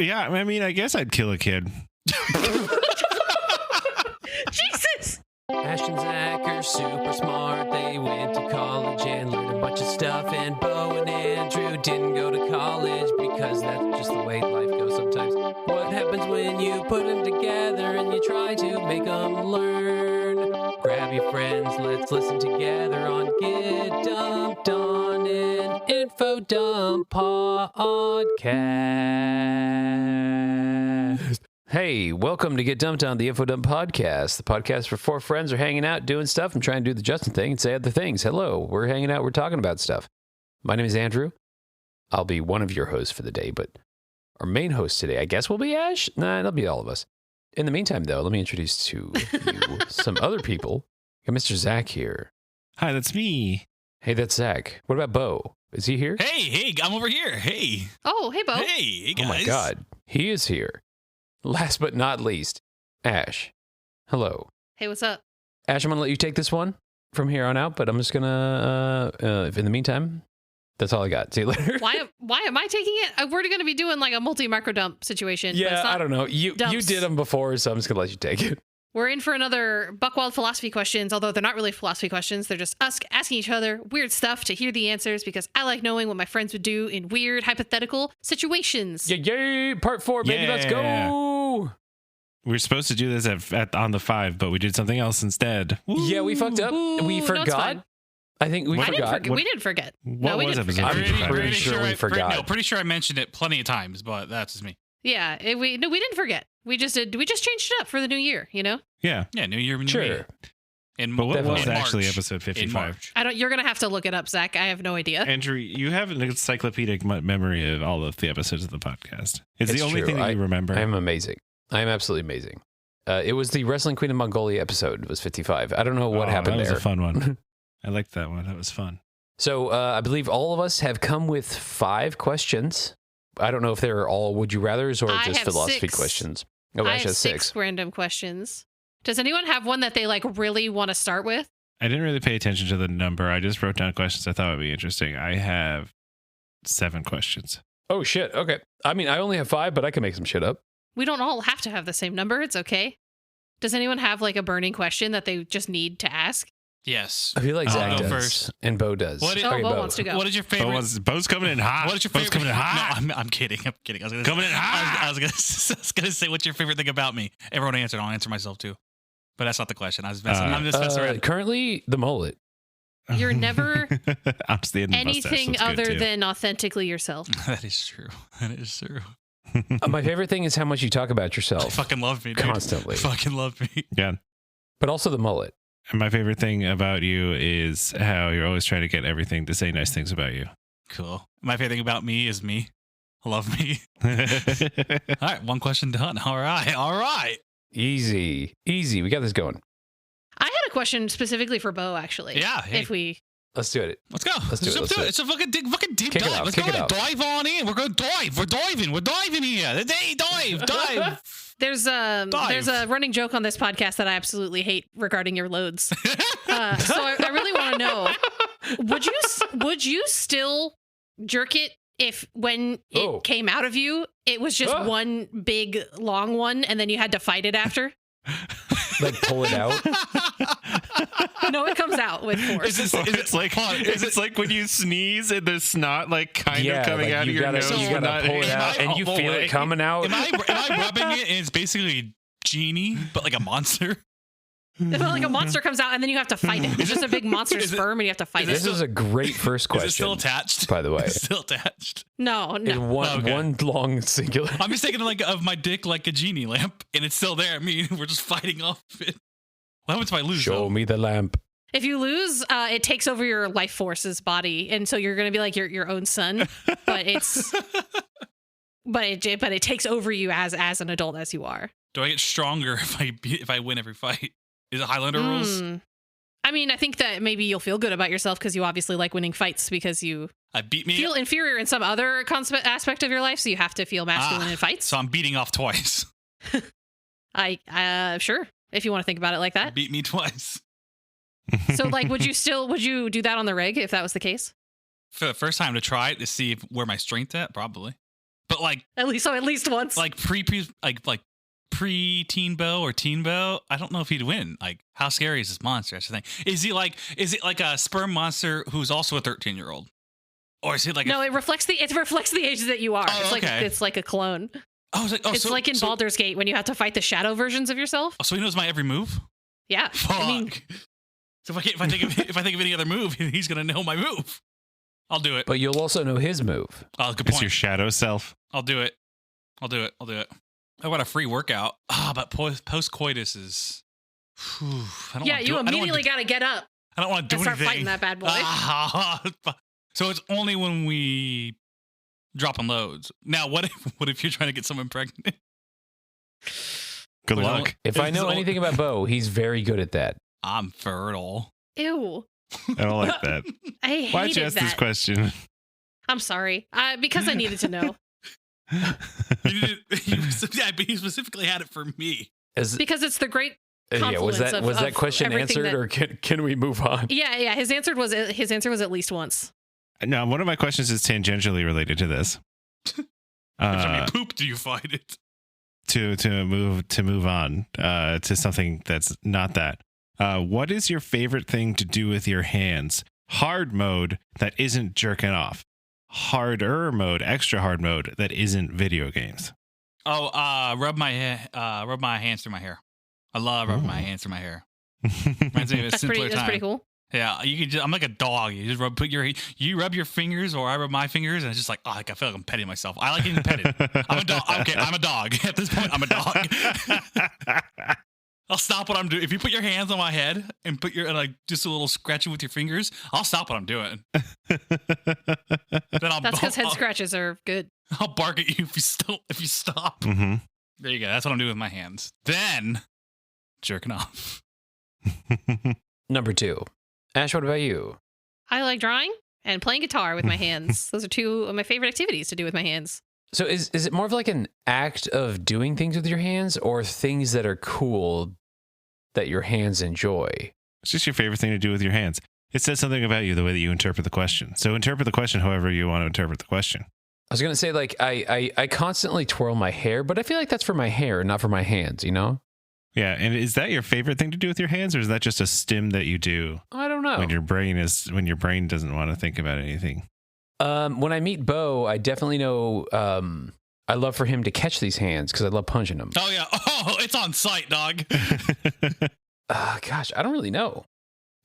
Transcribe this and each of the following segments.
Yeah, I mean, I guess I'd kill a kid. Jesus! Ash and Zach are super smart. They went to college and learned a bunch of stuff. And Bo and Andrew didn't go to college because that's just the way life goes sometimes. What happens when you put them together and you try to make them learn? Grab your friends, let's listen together on Get Dumped on an Info Dump podcast. Hey, welcome to Get Dumped on the Info Dump podcast, the podcast where four friends are hanging out, doing stuff, and trying to do the Justin thing and say other things. Hello, we're hanging out, we're talking about stuff. My name is Andrew. I'll be one of your hosts for the day, but our main host today, I guess, will be Ash. Nah, it'll be all of us. In the meantime, though, let me introduce to you some other people. Got Mr. Zach here. Hi, that's me. Hey, that's Zach. What about Bo? Is he here? Hey, I'm over here. Hey. Oh, hey, Bo. Hey, guys. Oh my God, he is here. Last but not least, Ash. Hello. Hey, what's up? Ash, I'm going to let you take this one from here on out, but I'm just going to, in the meantime, that's all I got. See you later. Why am I taking it? We're going to be doing like a multi-micro dump situation. But Yeah, it's not I don't know. You dumps. did them before, so I'm just going to let you take it. We're in for another Buckwild philosophy questions, although they're not really philosophy questions. They're just us asking each other weird stuff to hear the answers because I like knowing what my friends would do in weird hypothetical situations. Yay! Part 4, baby. Let's go. We were supposed to do this on the 5, but we did something else instead. Yeah, we fucked up. Ooh, We no, it's forgot. fine. I think we I didn't forgot. forget. We didn't forget. What we was didn't episode forget. 55? Pretty sure we forgot. Pretty sure I mentioned it plenty of times, but that's just me. Yeah, we didn't forget. We just changed it up for the new year, you know? Yeah. Yeah, New Year, New Sure. Me. But what was in actually March. episode In 55? March. You're going to have to look it up, Zach. I have no idea. Andrew, you have an encyclopedic memory of all of the episodes of the podcast. It's the only true. thing that you remember. I am amazing. I am absolutely amazing. It was the Wrestling Queen of Mongolia episode. It was 55. I don't know what happened that there. was a fun one. I liked that one. That was fun. So I believe all of us have come with 5 questions. I don't know if they're all would you rathers or I just have philosophy 6. questions. Oh, I Ash have has 6 random questions. Does anyone have one that they like really want to start with? I didn't really pay attention to the number. I just wrote down questions I thought would be interesting. I have 7 questions. Oh, shit. Okay. I mean, I only have 5, but I can make some shit up. We don't all have to have the same number. It's okay. Does anyone have like a burning question that they just need to ask? Yes. I feel like I'll Zach go does. first. And Bo does. What is- Oh, Okay, Bo wants to go. What is your favorite? Bo's coming in hot. What is your Bo's favorite? coming in hot. No, I'm kidding. I was gonna Coming in hot. I was gonna say, what's your favorite thing about me? Everyone answered. I'll answer myself too. But that's not the question. I'm just messing around. Currently, the mullet. You're never Honestly, and the mustache anything looks good, other too. than authentically yourself. That is true. That is true. My favorite thing is how much you talk about You yourself fucking love me, dude. constantly, Fucking love me. Yeah. but also the mullet. And my favorite thing about you is how you're always trying to get everything to say nice things about you. Cool. My favorite thing about me is me. Love me. All right, one question done. All right. Easy. We got this going. I had a question specifically for Bo, actually. Yeah. Hey, If we Let's do it. let's go. Let's do it. Let's do it. It's a fucking deep Kick it dive. off, Let's kick go it ahead. off. Dive on in. We're going to dive. We're diving here. Dive. there's a running joke on this podcast that I absolutely hate regarding your loads. So I really want to know: would you still jerk it if when it came out of you, it was just one big long one, and then you had to fight it after? Like pull it out. No, it comes out with force. It's like when you sneeze and the snot like kind of coming like out of you your gotta, nose. You but gotta not- pull it out, and you feel it coming out. Am I rubbing it and it's basically Genie, but like a monster? Like a monster comes out, and then you have to fight it. It's just a big monster sperm, and you have to fight This it. is a great first question. Is it still attached? By the way, It's still attached. No. it's one long singular. I'm just thinking like of my dick like a genie lamp, and it's still there. I mean, we're just fighting off it. What happens if I lose? Show though? me the lamp. If you lose, it takes over your life force's body, and so you're going to be like your own son. But it's, but it takes over you as an adult as you are. Do I get stronger if I win every fight? Is it Highlander rules? I mean, I think that maybe you'll feel good about yourself because you obviously like winning fights because you I beat me. feel inferior in some other aspect of your life, so you have to feel masculine in fights. So I'm beating off twice. Sure, if you want to think about it like that. Beat me twice. So, like, would you do that on the rig if that was the case? For the first time to try it to see where my strength at, probably. But like At least once. like pre-teen Bo or teen Bo, I don't know if he'd win. Like, how scary is this monster? That's the thing. Is it like a sperm monster who's also a 13-year-old? Or is it like no, it reflects the ages that you are. Oh, It's like a clone. I was like, It's like in Baldur's Gate when you have to fight the shadow versions of yourself. Oh, so he knows my every move? Yeah. Fuck. I mean, so if I think of any other move, he's gonna know my move. I'll do it. But you'll also know his move. Oh, good It's point. your shadow self. I'll do it. I want a free workout. But post-coitus is... I don't yeah, wanna you do it. immediately got to get up I don't want to do and start anything. fighting that bad boy. So it's only when we dropping loads. Now, what if you're trying to get someone pregnant? Good Well, luck. If I know anything about Bo, he's very good at that. I'm fertile. Ew. I don't like that. I hated Why'd you ask that. this question? I'm sorry. Because I needed to know. But he specifically had it for me. Because it's the great Was confluence that of question everything answered, or can we move on? Yeah. His answer was at least once. No, one of my questions is tangentially related to this. How many poop do you find it? To move on to something that's not that. What is your favorite thing to do with your hands? Hard mode that isn't jerking off. Harder mode, extra hard mode that isn't video games. Oh, rub my hands through my hair. I love rubbing my hands through my hair. Reminds me of a That's simpler time. pretty cool. Yeah, you can. I'm like a dog. You just rub your fingers, or I rub my fingers, and it's just like, I feel like I'm petting myself. I like getting petted. I'm a dog. Okay, I'm a dog. At this point, I'm a dog. I'll stop what I'm doing. If you put your hands on my head and put your just a little scratching with your fingers, I'll stop what I'm doing. Then That's because head scratches are good. I'll bark at you if you stop. Mm-hmm. There you go. That's what I'm doing with my hands. Then jerking off. Number 2. Ash, what about you? I like drawing and playing guitar with my hands. Those are two of my favorite activities to do with my hands. So is it more of like an act of doing things with your hands, or things that are cool that your hands enjoy? It's just your favorite thing to do with your hands. It says something about you the way that you interpret the question. So interpret the question however you want to interpret the question. I was going to say, like, I constantly twirl my hair, but I feel like that's for my hair, not for my hands, you know? Yeah, and is that your favorite thing to do with your hands, or is that just a stim that you do I don't know. when your brain doesn't want to think about anything? When I meet Bo, I definitely know I love for him to catch these hands because I love punching them. Oh yeah. Oh, it's on site, dog. Gosh, I don't really know.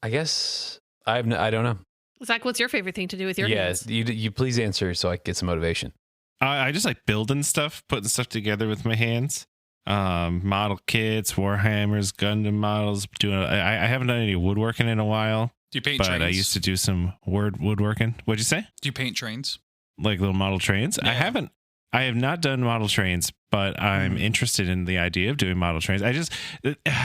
I guess I don't know. Zach, what's your favorite thing to do with your hands? You please answer so I can get some motivation. I just like building stuff, putting stuff together with my hands. Model kits, Warhammers, Gundam models. I haven't done any woodworking in a while. Do you paint but trains? I used to do some woodworking. What'd you say? Do you paint trains? Like little model trains? Yeah. I have not done model trains, but I'm interested in the idea of doing model trains.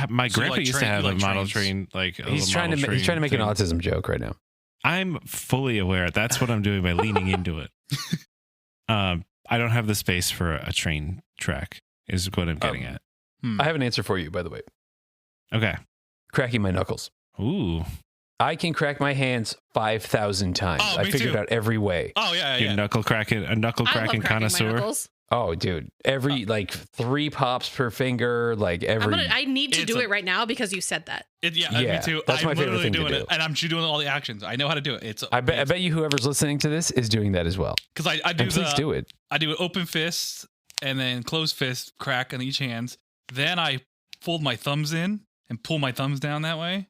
My grandpa like used to have you a like model trains? train, He's trying to make an autism joke right now. I'm fully aware. That's what I'm doing by leaning into it. I don't have the space for a train track, is what I'm getting at. I have an answer for you, by the way. Okay. Cracking my knuckles. Ooh. I can crack my hands 5,000 times. Oh, I me figured too. out every way. Oh yeah, You're yeah. a knuckle cracking I love cracking my connoisseur. knuckles. Oh, dude. Every, like, 3 pops per finger, like every... I need to It's do a- it right now because you said that. Yeah, Yeah, me too. that's I'm my favorite literally thing to doing do. it, and I'm doing all the actions. I know how to do it. I bet you whoever's listening to this is doing that as well. because I do And please do it. I do an open fist and then closed fist crack on each hand. Then I fold my thumbs in and pull my thumbs down that way.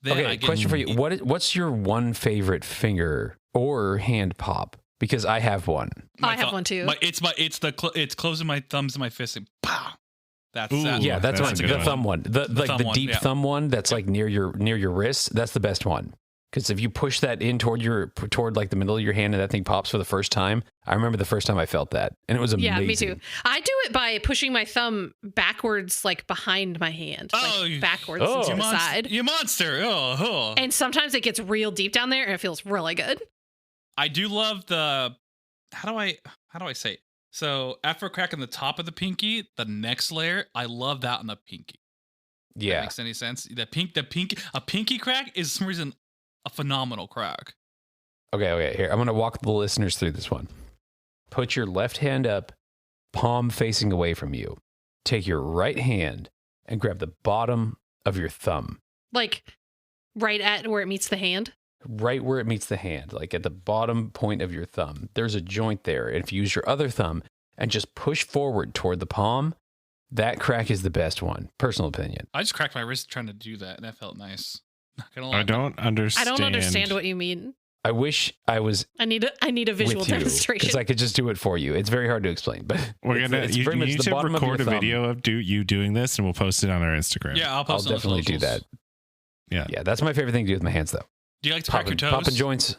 Then Okay, I get question for you. What's your one favorite finger or hand pop? Because I have one. I have one too. It's closing my thumbs and my fist and pow. That's Ooh. that. Yeah, that's That's one. a good The one. thumb one. The thumb one, deep yeah. thumb one that's like near your wrist. That's the best one. Because if you push that in toward like the middle of your hand and that thing pops for the first time, I remember the first time I felt that, and it was amazing. Yeah, me too. I do it by pushing my thumb backwards, like behind my hand, Oh, like backwards oh. to the side. You monster. Oh. And sometimes it gets real deep down there, and it feels really good. I do love the how do I say it? So after cracking the top of the pinky, the next layer, I love that on the pinky. That Yeah. makes any sense? A pinky crack is for some reason a phenomenal crack. Okay. Here, I'm gonna walk the listeners through this one. put your left hand up, palm facing away from you. Take your right hand and grab the bottom of your thumb. Like right at where it meets the hand? Right where it meets the hand, like at the bottom point of your thumb. There's a joint there. And if you use your other thumb and just push forward toward the palm, that crack is the best one. Personal opinion. I just cracked my wrist trying to do that, and that felt nice. Not gonna lie. I don't understand what you mean. I wish I was I need a visual demonstration. because I could just do it for you. It's very hard to explain, but We're gonna it's you very much need the to bottom of record a your thumb. video of you doing this, and we'll post it on our Instagram. Yeah, I'll I'll post it on the definitely do socials. that. Yeah, that's my favorite thing to do with my hands, though. Do you like to crack your toes? Popping joints.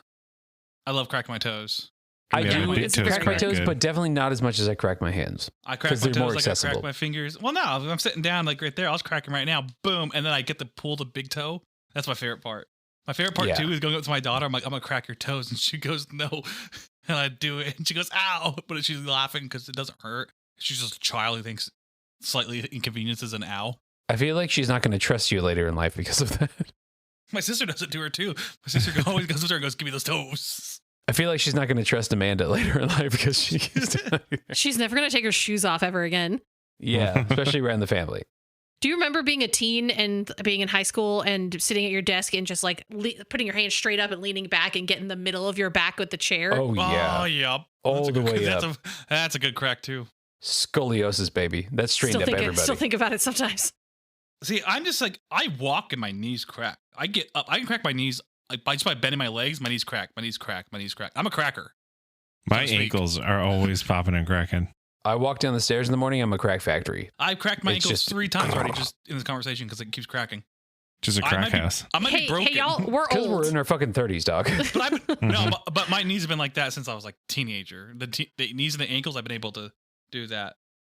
I love cracking my toes. I Yeah, do big toes crack my crack toes, good. but definitely not as much as I crack my hands. I crack 'Cause my they're more toes like I accessible. crack my fingers. Well, no, if I'm sitting down like right there, I was cracking right now. Boom, and then I get to pull the big toe. That's my favorite part. My favorite part Yeah. too is going up to my daughter. I'm like, I'm gonna crack your toes, and she goes, no, and I do it, and she goes, ow, but she's laughing because it doesn't hurt. She's just a child who thinks slightly inconvenience is an ow. I feel like she's not going to trust you later in life because of that. My sister does it to her too. My sister always goes to her and goes, give me those toes. I feel like she's not going to trust Amanda later in life because She's never going to take her shoes off ever again. yeah, especially around the family. Do you remember being a teen and being in high school and sitting at your desk and just like putting your hand straight up and leaning back and getting the middle of your back with the chair? Oh yeah, Oh, yep. all the way up. That's a good crack too. Scoliosis, baby. That's straightened up everybody. Still think about it sometimes. See, I'm just like, I walk and my knees crack. I get up, I can crack my knees like by bending my legs. My knees crack. My knees crack. My knees crack. I'm a cracker. My So to speak. ankles are always popping and cracking. I walk down the stairs in the morning. I'm a crack factory. I've cracked my It's ankles just- 3 times already just in this conversation because it keeps cracking. Just a crack house. I might be broken. Hey, y'all, we're Because we're old. in our fucking 30s, dog. But no, but my knees have been like that since I was like a teenager. The knees and the ankles, I've been able to do that.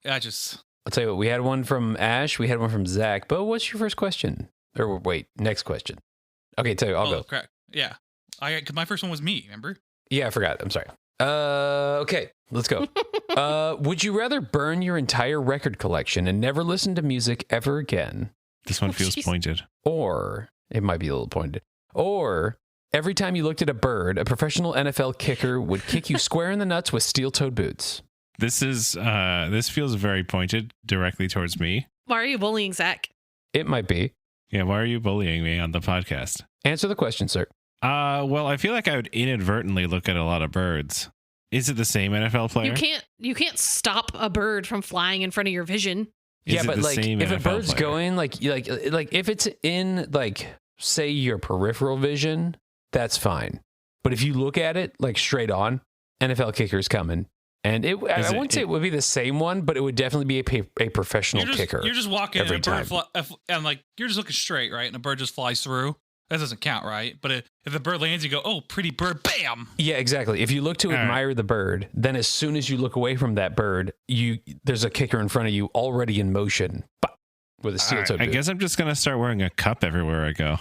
I just I'll tell you what. We had one from Ash. We had one from Zach. But what's your first question? Or wait, next question. Okay, tell you. I'll go. crack. Yeah, cause my first one was me. Remember? Yeah, I forgot. I'm sorry. Okay, let's go. Would you rather burn your entire record collection and never listen to music ever again? This one Oh, feels jeez. pointed. Or, it might be a little pointed, or every time you looked at a bird, a professional NFL kicker would kick you square in the nuts with steel-toed boots? This feels very pointed directly towards me. Why are you bullying Zach? It might be. Yeah, why are you bullying me on the podcast? Answer the question, sir. Well, I feel like I would inadvertently look at a lot of birds. Is it the same NFL player? You can't stop a bird from flying in front of your vision. Is Yeah, it but the like same if a NFL bird's player? going like if it's in like say your peripheral vision, that's fine. But if you look at it like straight on, NFL kicker's coming. And I wouldn't say it would be the same one, but it would definitely be a professional kicker. You're just walking every and a bird time. and like you're just looking straight, right? And a bird just flies through. That doesn't count, right? But if the bird lands, you go, "Oh, pretty bird!" Bam. Yeah, exactly. If you look to All right. admire the bird, then as soon as you look away from that bird, there's a kicker in front of you already in motion with a All right, steel-toed I boot. guess I'm just gonna start wearing a cup everywhere I go.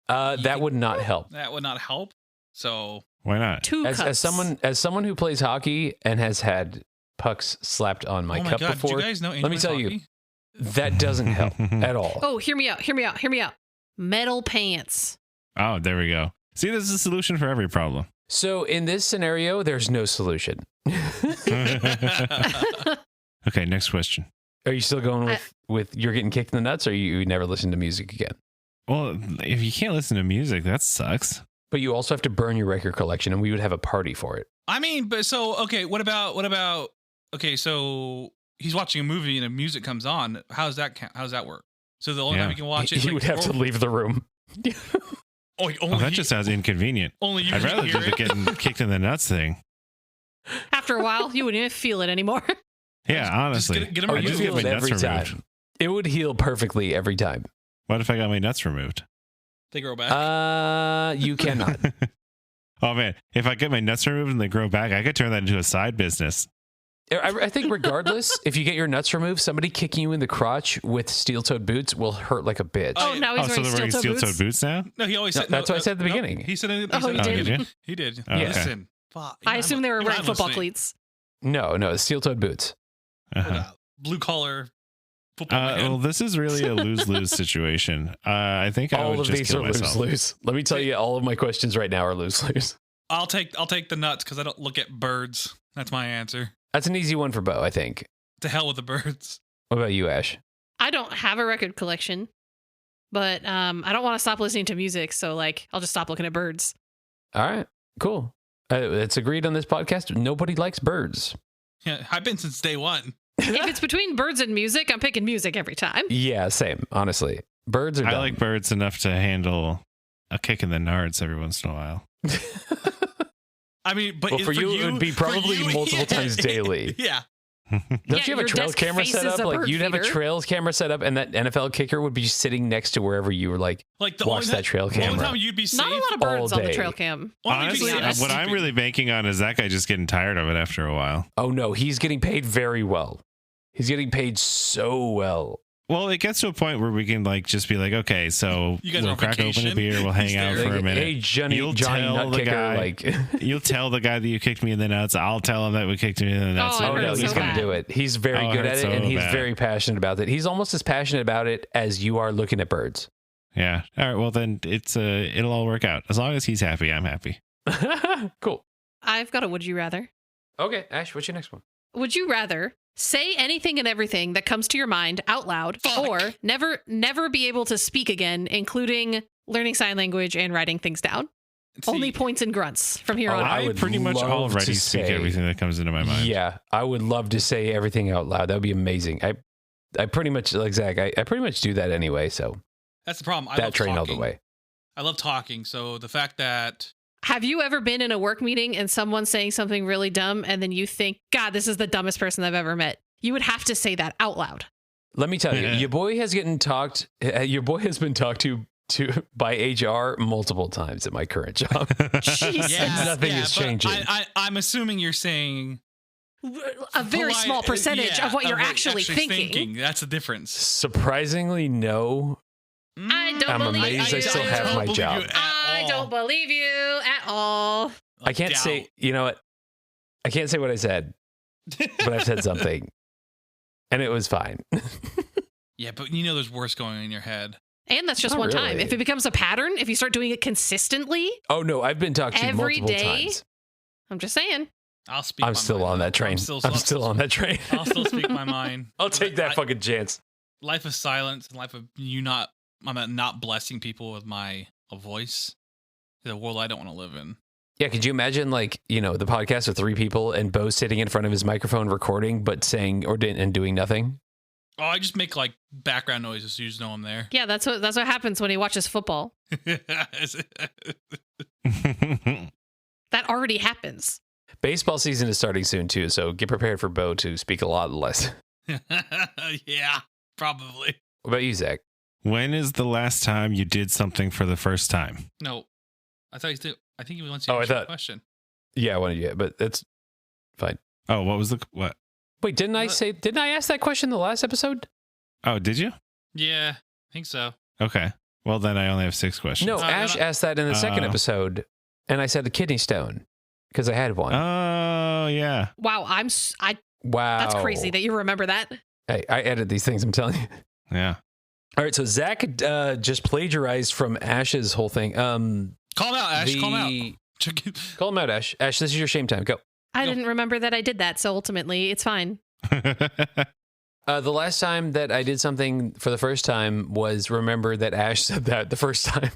That would not help. That would not help. So Why not? Two cups. As someone who plays hockey and has had pucks slapped on my oh my cup god, before, do you guys know? let me English tell you, hockey? that doesn't help at all. Oh, hear me out. Metal pants. Oh, there we go. See, there's a solution for every problem. So in this scenario, there's no solution. Okay, next question. Are you still going with you're getting kicked in the nuts, or you never listen to music again? Well, if you can't listen to music, that sucks. But you also have to burn your record collection, and we would have a party for it. I mean, but so okay. What about? Okay, so he's watching a movie and the music comes on. How does that count? How does that work? So the only time Yeah. you can watch it, He like, would have to leave the room. Oh, that just sounds inconvenient. only you I'd can rather hear do the it. getting kicked in the nuts thing. After a while, you wouldn't even feel it anymore. Yeah, Just honestly. get 'em Oh, I you just removed. get feel my it every nuts removed. time. It would heal perfectly every time. What if I got my nuts removed? They grow back. You cannot. Oh man, if I get my nuts removed and they grow back, I could turn that into a side business. I think regardless, if you get your nuts removed, somebody kicking you in the crotch with steel-toed boots will hurt like a bitch. Oh, now he's Oh, so wearing they're wearing steel-toed steel-toed boots. boots now? No, he always No, said that's what I said at the beginning. He said it. Oh, he Oh, did. did you? He did. Oh, okay. Listen. Fuck, I assume they were you're wearing not football listening. cleats. No, steel-toed boots. Uh-huh. Blue collar football man. Well, this is really a lose-lose situation. I think I All would of just these kill are myself. lose-lose. Let me tell you, all of my questions right now are lose-lose. I'll take the nuts because I don't look at birds. That's my answer. That's an easy one for Bo, I think. To hell with the birds. What about you, Ash? I don't have a record collection, but I don't want to stop listening to music, so like I'll just stop looking at birds. All right, cool. It's agreed on this podcast. Nobody likes birds. Yeah, I've been since day one. If it's between birds and music, I'm picking music every time. Yeah, same. Honestly, birds are. I dumb. like birds enough to handle a kick in the nards every once in a while. I mean, but Well, for you, it would be probably multiple times daily. Yeah. Don't you have a your trails desk camera set faces up? a Like bird you'd have a feeder. trails camera set up, and that NFL kicker would be sitting next to wherever you were. Like The watch only that trail The only camera. time you'd be safe. Not a lot of all birds on the day. trail cam. Honestly, honest. what I'm really banking on is that guy just getting tired of it after a while. Oh no, he's getting paid very well. He's getting paid so well. Well, it gets to a point where we can like just be like, okay, so You guys are we'll on crack open a vacation. beer, we'll hang He's out there. for a Like, minute. hey, Johnny You'll Johnny tell Nut the Kicker, guy- like You'll tell the guy that you kicked me in the nuts. I'll tell him that we kicked me in the nuts. Oh, I oh heard no, it's he's so gonna bad. do it. He's very Oh, I good heard at it, so and he's bad. very passionate about it. He's almost as passionate about it as you are looking at birds. Yeah. All right. Well, then it'll all work out. As long as he's happy, I'm happy. Cool. I've got a would you rather. Okay, Ash, what's your next one? Would you rather say anything and everything that comes to your mind out loud, or never be able to speak again, including learning sign language and writing things down? See, Only points and grunts from here Oh, on I out. I would pretty much love already to speak say- everything that comes into my mind. Yeah, I would love to say everything out loud. That would be amazing. I pretty much like Zach. I pretty much do that anyway. So That's the problem. I that love train all the talking. way. I love talking. So the fact that Have you ever been in a work meeting and someone's saying something really dumb and then you think, God, this is the dumbest person I've ever met? You would have to say that out loud. Let me tell you, Yeah. your boy has been talked to by HR multiple times at my current job. Jesus. Nothing is but changing. I'm assuming you're saying A very polite- small percentage yeah, of what you're actually actually thinking. That's the difference. Surprisingly, no. I don't I'm believe amazed you. I still have don't my believe job. you at I all. don't believe you at all. I can't Doubt. say, you know what? I can't say what I said, but I've said something. And it was fine. Yeah, but you know there's worse going on in your head. And that's just Not one time. really. If it becomes a pattern, if you start doing it consistently, Oh, no, I've been talked to Every multiple day? times. I'm just saying. I'll speak. I'm my still mind. on that train. I'm still on that train. I'll still speak my mind. I'll take that fucking chance. Life of silence and life of I'm not blessing people with my voice. The world I don't want to live in. Yeah, could you imagine, like, you know, the podcast with 3 people and Bo sitting in front of his microphone recording, but saying and doing nothing? Oh, I just make like background noises so you just know I'm there. Yeah, that's what happens when he watches football. That already happens. Baseball season is starting soon, too, so get prepared for Bo to speak a lot less. Yeah, probably. What about you, Zach? When is the last time you did something for the first time? No, I thought he did. I think he wants to Oh, I answer the thought- question. Yeah, I wanted you, but that's fine. Oh, what was the what? Wait, didn't I ask that question the last episode? Oh, did you? Yeah, I think so. Okay. Well, then I only have 6 questions. No, no, Ash no. asked that in the second episode, and I said a kidney stone because I had one. Oh, yeah. Wow, Wow. that's crazy that you remember that. Hey, I edit these things, I'm telling you. Yeah. All right, so Zach just plagiarized from Ash's whole thing. Call him out, Ash. Call him out. Call him out, Ash. Ash, this is your shame time. Go. I No. didn't remember that I did that, so ultimately it's fine. The last time that I did something for the first time was remember that Ash said that the first time.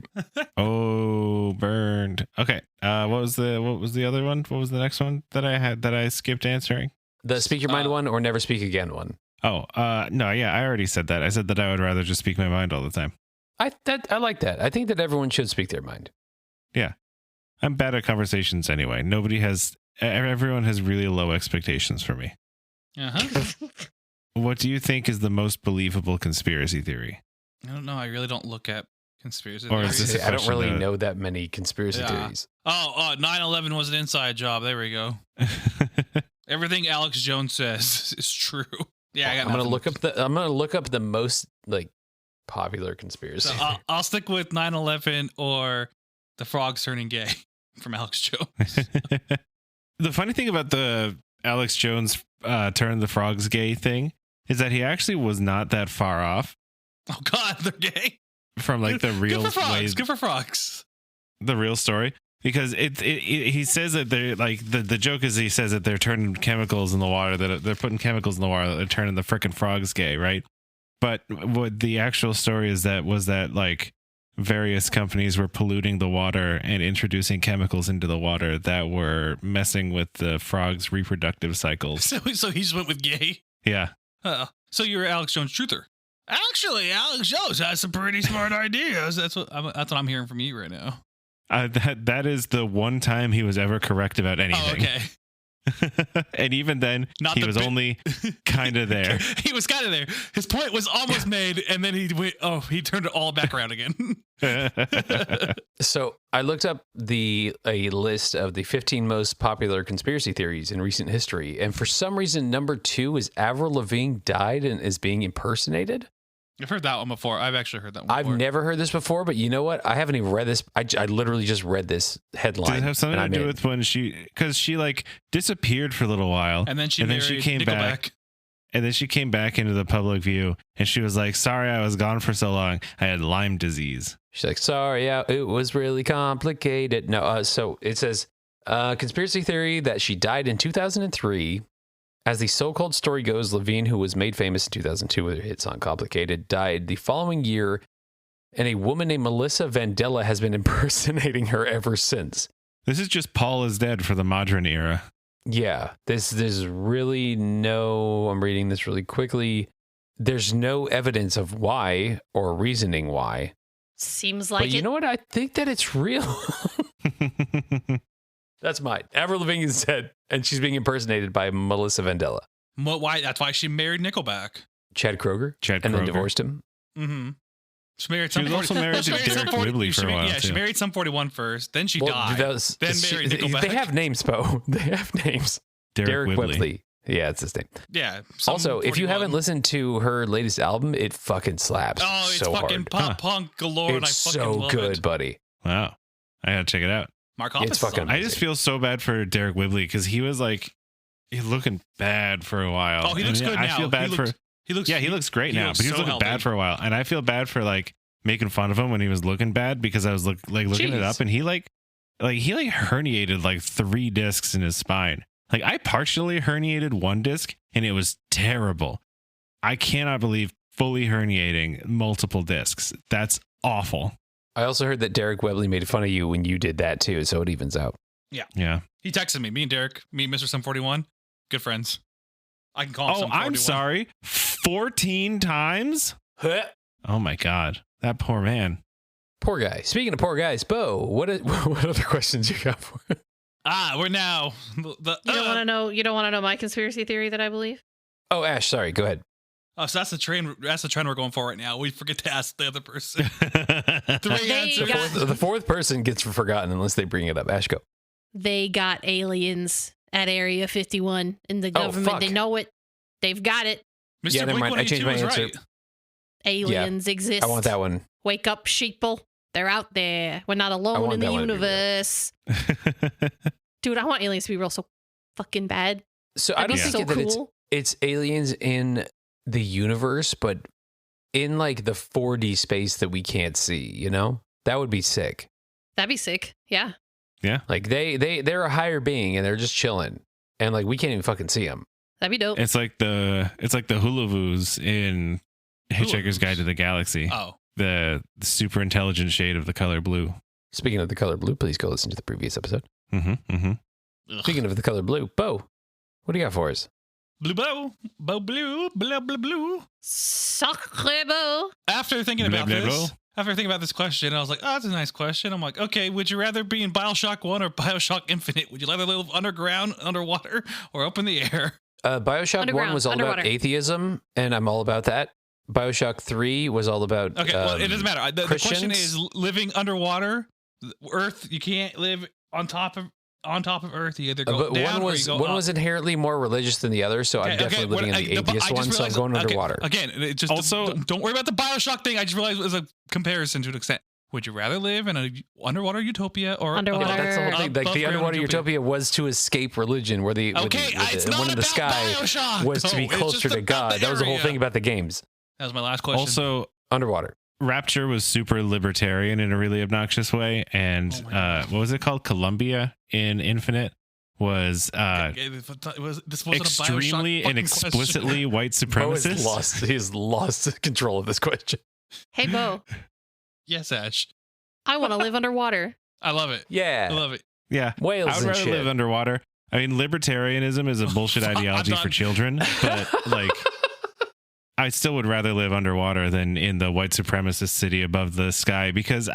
Oh, burned. Okay. What was the other one? What was the next one that I had that I skipped answering? The speak your mind one or never speak again one. Oh, no, yeah, I already said that. I said that I would rather just speak my mind all the time. I like that. I think that everyone should speak their mind. I'm bad at conversations anyway. Everyone has really low expectations for me. Uh-huh. What do you think is the most believable conspiracy theory? I don't know. I really don't look at conspiracy Or is theories. this a I don't question really that- know that many conspiracy Yeah. theories. Oh, 9/11 was an inside job. There we go. Everything Alex Jones says is true. Yeah, I got I'm gonna nothing. look up the most like popular conspiracy. So I'll stick with 9/11 or the frogs turning gay from Alex Jones. The funny thing about the Alex Jones turn the frogs gay thing is that he actually was not that far off Oh God, they're gay. from like the real Good for frogs. ways, Good for frogs. the real story. Because he says that they're like the joke is he says that they're turning chemicals in the water, that they're putting chemicals in the water that they're turning the frickin' frogs gay, right? But what the actual story is that like various companies were polluting the water and introducing chemicals into the water that were messing with the frogs' reproductive cycles. So he just went with gay. Yeah. So you're Alex Jones truther. Actually, Alex Jones has some pretty smart ideas. That's what I'm hearing from you right now. That is the one time he was ever correct about anything. Oh, okay. And even then, he was only kind of there. He was kind of there. His point was almost made, and then he turned it all back around again. So I looked up a list of the 15 most popular conspiracy theories in recent history, and for some reason, number 2 is Avril Lavigne died and is being impersonated. I've heard that one before. I've actually heard that one before. I've never heard this before, but you know what? I haven't even read this. I literally just read this headline. Does it have something to do with when because she like disappeared for a little while, and then she came back, and then she came back into the public view, and she was like, "Sorry, I was gone for so long. I had Lyme disease." She's like, "Sorry, yeah, it was really complicated." No, so it says conspiracy theory that she died in 2003. As the so-called story goes, Lavigne, who was made famous in 2002 with her hit song Complicated, died the following year, and a woman named Melissa Vandella has been impersonating her ever since. This is just Paul is dead for the modern era. Yeah, there's really no, I'm reading this really quickly, there's no evidence of why or reasoning why. Seems like but you know what? I think that it's real. That's mine. Avril Lavigne is dead, and she's being impersonated by Melissa Vandella. Why? That's why she married Nickelback. Chad Kroger. And then divorced him. Mm-hmm. She was also married to Derek Whibley for a while. Yeah, she married Sum 41 first, then she died. Then married Nickelback. They have names, Bo. They have names. Derek Whibley. Yeah, it's his name. Yeah. Also, if you haven't listened to her latest album, it fucking slaps. Oh, it's so fucking hard. pop-punk galore, it's and I fucking love it. so good, buddy. Wow. I gotta check it out. Mark Hoppus. It's fucking I just feel so bad for Derek Whibley because he was like, he's looking bad for a while. Oh, he looks good now. I feel bad he looks great now, but he was looking bad for a while. And I feel bad for like making fun of him when he was looking bad because I was looking it up and he herniated like 3 discs in his spine. Like I partially herniated 1 disc and it was terrible. I cannot believe fully herniating multiple discs. That's awful. I also heard that Derek Whibley made fun of you when you did that too, so it evens out. Yeah. He texted me. Me and Derek, Mr. Sum 41, good friends. I can call him Sum 41. I'm sorry. 14 times? Oh my God. That poor man. Poor guy. Speaking of poor guys, Bo, what other questions you got for him? We're now. You don't want to know. You don't want to know my conspiracy theory that I believe. Oh, Ash, sorry. Go ahead. Oh, so that's the trend we're going for right now. We forget to ask the other person. 3 answers. The fourth person gets forgotten unless they bring it up. Ash, go. They got aliens at Area 51 in the government. They know it. They've got it. Mr. Never mind. I changed my answer. Right. Aliens exist. I want that one. Wake up, sheeple. They're out there. We're not alone in the universe. Dude, I want aliens to be real so fucking bad. So I don't think that it's aliens in the universe, but in like the 4D space that we can't see, you know? That would be sick. That'd be sick. Yeah. Yeah. Like they're a higher being and they're just chilling. And like we can't even fucking see them. That'd be dope. It's like the Hulavoos in Hitchhiker's Guide to the Galaxy. Oh. The super intelligent shade of the color blue. Speaking of the color blue, please go listen to the previous episode. Mm-hmm. Speaking of the color blue, Bo, what do you got for us? Blue, blue, blue, blue, blue, blue. Sacre Bo. After thinking about this question, I was like, oh, that's a nice question. I'm like, okay, would you rather be in BioShock 1 or BioShock Infinite? Would you rather live underground, underwater, or up in the air? BioShock 1 was all about atheism, and I'm all about that. BioShock 3 was all about okay, well, it doesn't matter. The question is living underwater, Earth. You can't live on top of Earth. You either go down or you go one up. was inherently more religious than the other, so I'm definitely living in the atheist one, so I'm going underwater. Again, it just also don't worry about the BioShock thing. I just realized it was a comparison to an extent. Would you rather live in an underwater utopia or underwater? That's the whole thing. Like the underwater utopia was to escape religion, where the one in the sky BioShock, was to be closer to God. That was the whole thing about the games. That was my last question. Also, underwater. Rapture was super libertarian in a really obnoxious way, and what was it called? Columbia in Infinite was this wasn't extremely a and explicitly white supremacist. He's lost control of this question. Hey, Bo. Yes, Ash. I want to live underwater. I love it. Yeah. I love it. Yeah, Whales I would and rather shit. live underwater. I mean, libertarianism is a bullshit ideology for children, but like, I still would rather live underwater than in the white supremacist city above the sky, because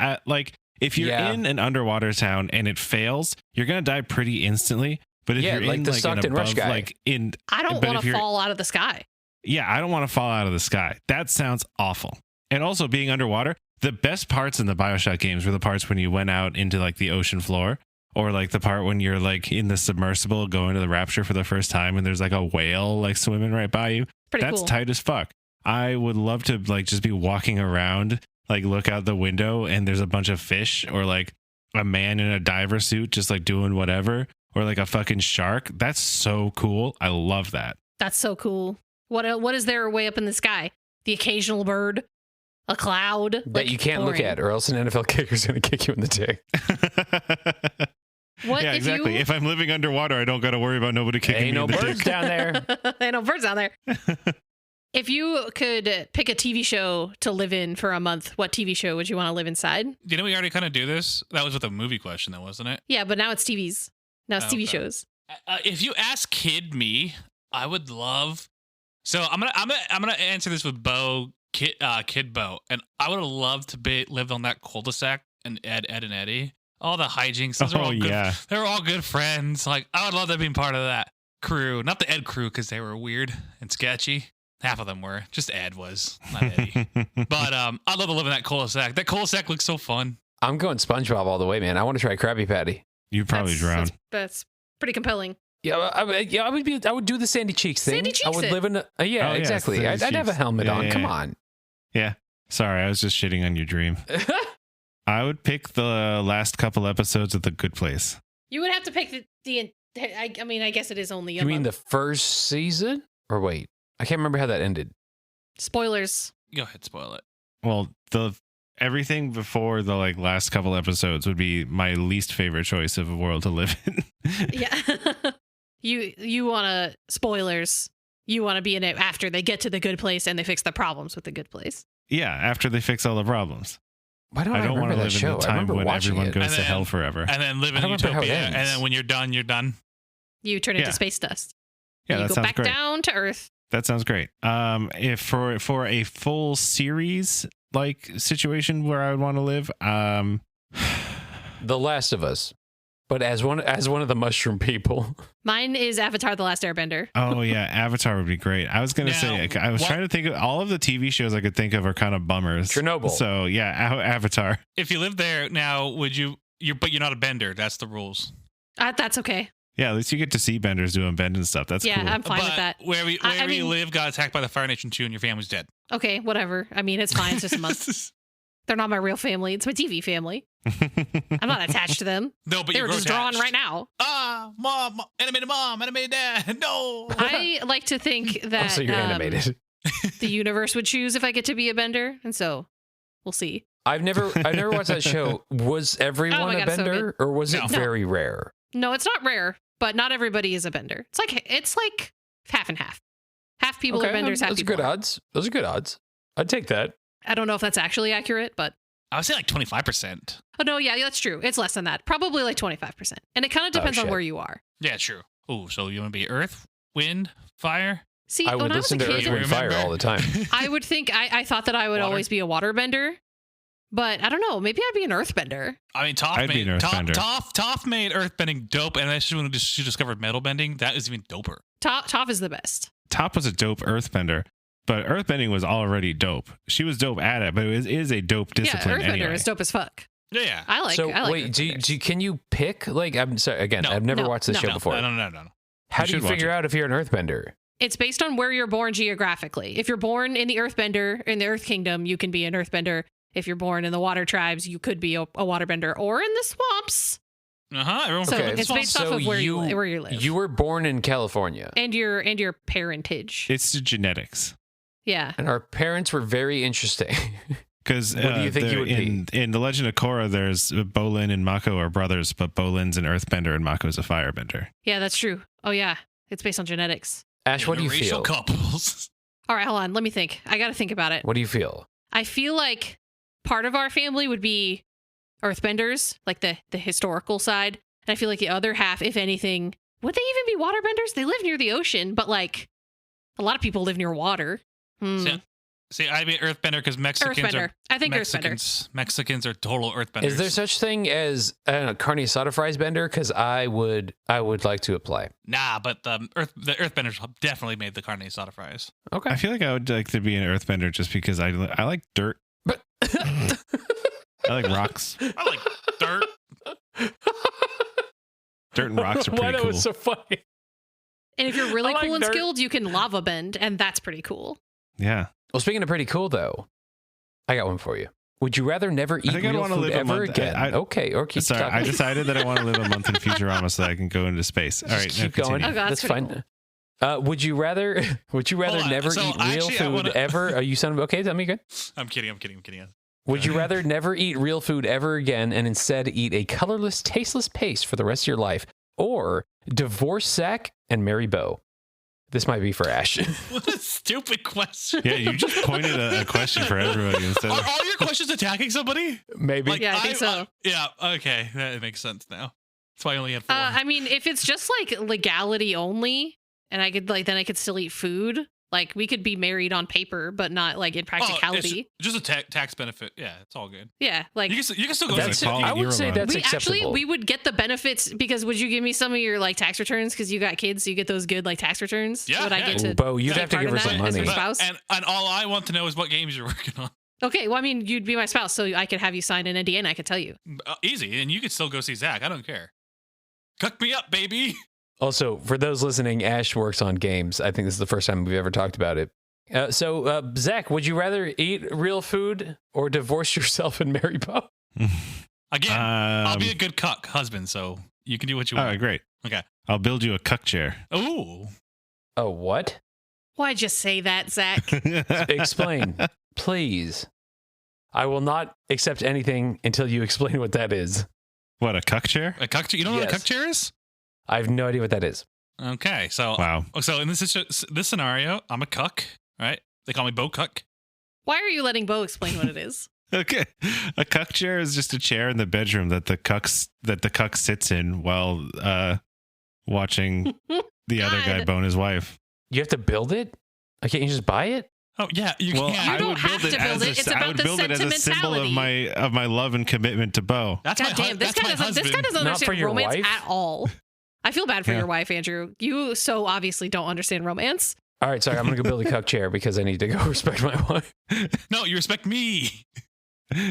if you're in an underwater town and it fails, you're gonna die pretty instantly. But if you're like in the like an Stockton Rush above, guy. like in, I don't but want if to you're- fall out of the sky. Yeah, I don't want to fall out of the sky. That sounds awful. And also being underwater, the best parts in the BioShock games were the parts when you went out into like the ocean floor, or like the part when you're like in the submersible going to the Rapture for the first time and there's like a whale like swimming right by you. Pretty That's cool. tight as fuck. I would love to like just be walking around, like look out the window and there's a bunch of fish, or like a man in a diver suit just like doing whatever, or like a fucking shark. That's so cool. I love that. That's so cool. What is there way up in the sky? The occasional bird, a cloud That you can't look at, or else an NFL kicker's going to kick you in the dick. What Yeah, if exactly. you- If I'm living underwater, I don't got to worry about nobody kicking Ain't me no in the birds dick. down there. Ain't no birds down there. If you could pick a TV show to live in for a month, what TV show would you want to live inside? Didn't we already kind of do this? That was with a movie question, though, wasn't it? Yeah, but now it's TVs. Now it's TV Okay. shows. If you ask kid me, I would love. So I'm gonna answer this with kid Bo, and I would have loved to live on that cul-de-sac and Ed and Eddie. All the hijinks. Those are all good. Yeah. They were all good friends. Like, I would love to be part of that crew. Not the Ed crew, because they were weird and sketchy. Half of them were. Just Ed was, not Eddie. But I'd love to live in that cul-de-sac. That cul-de-sac looks so fun. I'm going SpongeBob all the way, man. I want to try Krabby Patty. You probably drown. That's pretty compelling. Yeah, I would do the Sandy Cheeks thing. Sandy Cheeks I would it. live in yeah, exactly. Sandy I'd have a Cheeks. helmet Yeah, on. yeah, Come yeah. on. Yeah. Sorry, I was just shitting on your dream. I would pick the last couple episodes of The Good Place. You would have to pick I mean, I guess it is only a You mean the month. first season? Or wait, I can't remember how that ended. Spoilers. Go ahead, spoil it. Well, everything before the like last couple episodes would be my least favorite choice of a world to live in. Yeah. you want to spoilers. You want to be in it after they get to the good place and they fix the problems with the good place. Yeah, after they fix all the problems. Why don't I don't want remember to that live show? in the I time remember when watching everyone it. goes And to then- hell forever. And then live I in don't remember how it utopia. And ends. then when you're done, you're done. You turn Yeah. into space dust. Yeah, And you that go sounds back great. down to Earth. That sounds great. If for a full series like situation where I would want to live, The Last of Us, but as one of the mushroom people. Mine is Avatar: The Last Airbender. oh yeah, Avatar would be great. I was gonna say, Now, I was what- trying to think of all of the TV shows I could think of are kind of bummers. Chernobyl. So yeah, Avatar. If you live there now, would you? But you're not a bender. That's the rules. That's okay. Yeah, at least you get to see benders doing bending stuff. That's Yeah, cool. I'm fine but with that. Wherever I you mean- live, got attacked by the Fire Nation 2 and your family's dead. Okay, whatever. I mean, it's fine. It's just a month. They're not my real family. It's my TV family. I'm not attached to them. No, but They you're were just drawn right now. Mom, animated dad. No. I like to think that Also, you're animated. the universe would choose if I get to be a bender, and so we'll see. I've never watched that show. Was everyone Oh my a God, it's so bender, or was No. it very rare? No, it's not rare, but not everybody is a bender. It's like half and half. Half people are benders, half those are people good aren't. odds. Those are good odds. I'd take that. I don't know if that's actually accurate, but I would say like 25%. oh no, yeah, that's true. It's less than that. Probably like 25%. And it kind of depends on shit. where you are. Yeah, true. Oh, so you want to be Earth, Wind, Fire? See, I when would I was a listen to kid, Earth, Wind, Fire Remember? all the time. I would think I thought that I would Water? always be a water bender, but I don't know. Maybe I'd be an earthbender. I mean, Toph I'd be made an earthbender. Toph made earthbending dope, and then she discovered metal bending. That is even doper. Top is the best. Top was a dope earthbender, but earthbending was already dope. She was dope at it, but it is a dope discipline Yeah, earthbender anyway. is dope as fuck. Yeah. I like. So I like wait, earthbenders. can you pick? Like, I'm sorry. Again, No. I've never No. watched this No. show No. before. No. How You do you should watch figure it. out if you're an earthbender? It's based on where you're born geographically. If you're born in the Earthbender, in the Earth Kingdom, you can be an Earthbender. If you're born in the Water Tribes, you could be a waterbender, or in the swamps. Everyone So Okay. it's based off So of where you live You were born in California, and your parentage. It's the genetics. Yeah. and our parents were very interesting. Because What do you think you would be? in The Legend of Korra, there's Bolin and Mako are brothers, but Bolin's an earthbender and Mako's a firebender. Yeah, that's true. Oh, yeah. It's based on genetics. Ash, what do you Interracial feel? couples. All right, hold on. Let me think. I got to think about it. What do you feel? I feel like part of our family would be earthbenders, like the historical side. And I feel like the other half, if anything, would they even be waterbenders? They live near the ocean, but like a lot of people live near water. See, I'd be earthbender because Earthbender. I think Earthbender. Mexicans are total earthbenders. Is there such thing as carne asada fries bender? Because I would like to apply. Nah, but the earthbenders definitely made the carne asada fries. Okay. I feel like I would like to be an earthbender just because I like dirt. But I like rocks. I like dirt. Dirt and rocks are Why pretty that cool. was so funny. And if you're really I like cool and dirt. skilled, you can lava bend, and that's pretty cool. Yeah. Well, speaking of pretty cool, though, I got one for you. Would you rather never eat think I'd real wanna food live a ever month- again? Okay, or keep Sorry, talking. I decided that I want to live a month in Futurama so that I can go into space. All Just right, now keep going. continue. Oh, God, That's that's pretty fine. Would you rather Hold on. never So eat real actually, I food wanna- ever? Are you sounding okay? Tell me again. I'm kidding. Would you rather never eat real food ever again and instead eat a colorless, tasteless paste for the rest of your life, or divorce Zach and marry Bo? This might be for Ash. What a stupid question. Yeah, you just pointed a question for everybody instead Are of. all your questions attacking somebody? Maybe. Yeah, I think so. Yeah, okay. That makes sense now. That's why I only had 4. I mean, if it's just like legality only, and I could then I could still eat food. Like we could be married on paper, but not like in practicality. It's just a tax benefit. Yeah, it's all good. Yeah, like You can still go That's, to call it I would say Eurobond. that's we acceptable. actually we would get the benefits because would you give me some of your like tax returns because you got kids, so you get those good like tax returns? Yeah, Would I yeah. get Ooh, to? Bo, you'd take have to part give in her some that as money. your spouse? And all I want to know is what games you're working on. Okay, well, I mean, you'd be my spouse, so I could have you sign an NDA, and I could tell you. Easy, and you could still go see Zach. I don't care. Cook me up, baby. Also, for those listening, Ash works on games. I think this is the first time we've ever talked about it. So, Zach, would you rather eat real food or divorce yourself and marry Bo? Again, I'll be a good cuck husband, so you can do what you All want. right, great. Okay. I'll build you a cuck chair. Ooh. Oh, what? Why'd you say that, Zach? Explain, please. I will not accept anything until you explain what that is. What, a cuck chair? A cuck chair? You don't know what a Yes. cuck chair is? I have no idea what that is. Okay, so Wow. in this scenario, I'm a cuck, right? They call me Bo Cuck. Why are you letting Bo explain what it is? Okay. A cuck chair is just a chair in the bedroom that the cuck sits in while watching the other guy God. bone his wife. You have to build it? Can't you just buy it? Oh yeah, you Well, can. I don't would have build to it build as it. It's I about would the build it as a symbol of my love and commitment to Bo. That's God damn, this guy doesn't Not understand for your romance wife? at all. I feel bad for Yeah. your wife, Andrew. You so obviously don't understand romance. All right, sorry, I'm going to go build a cuck chair because I need to go respect my wife. No, you respect me.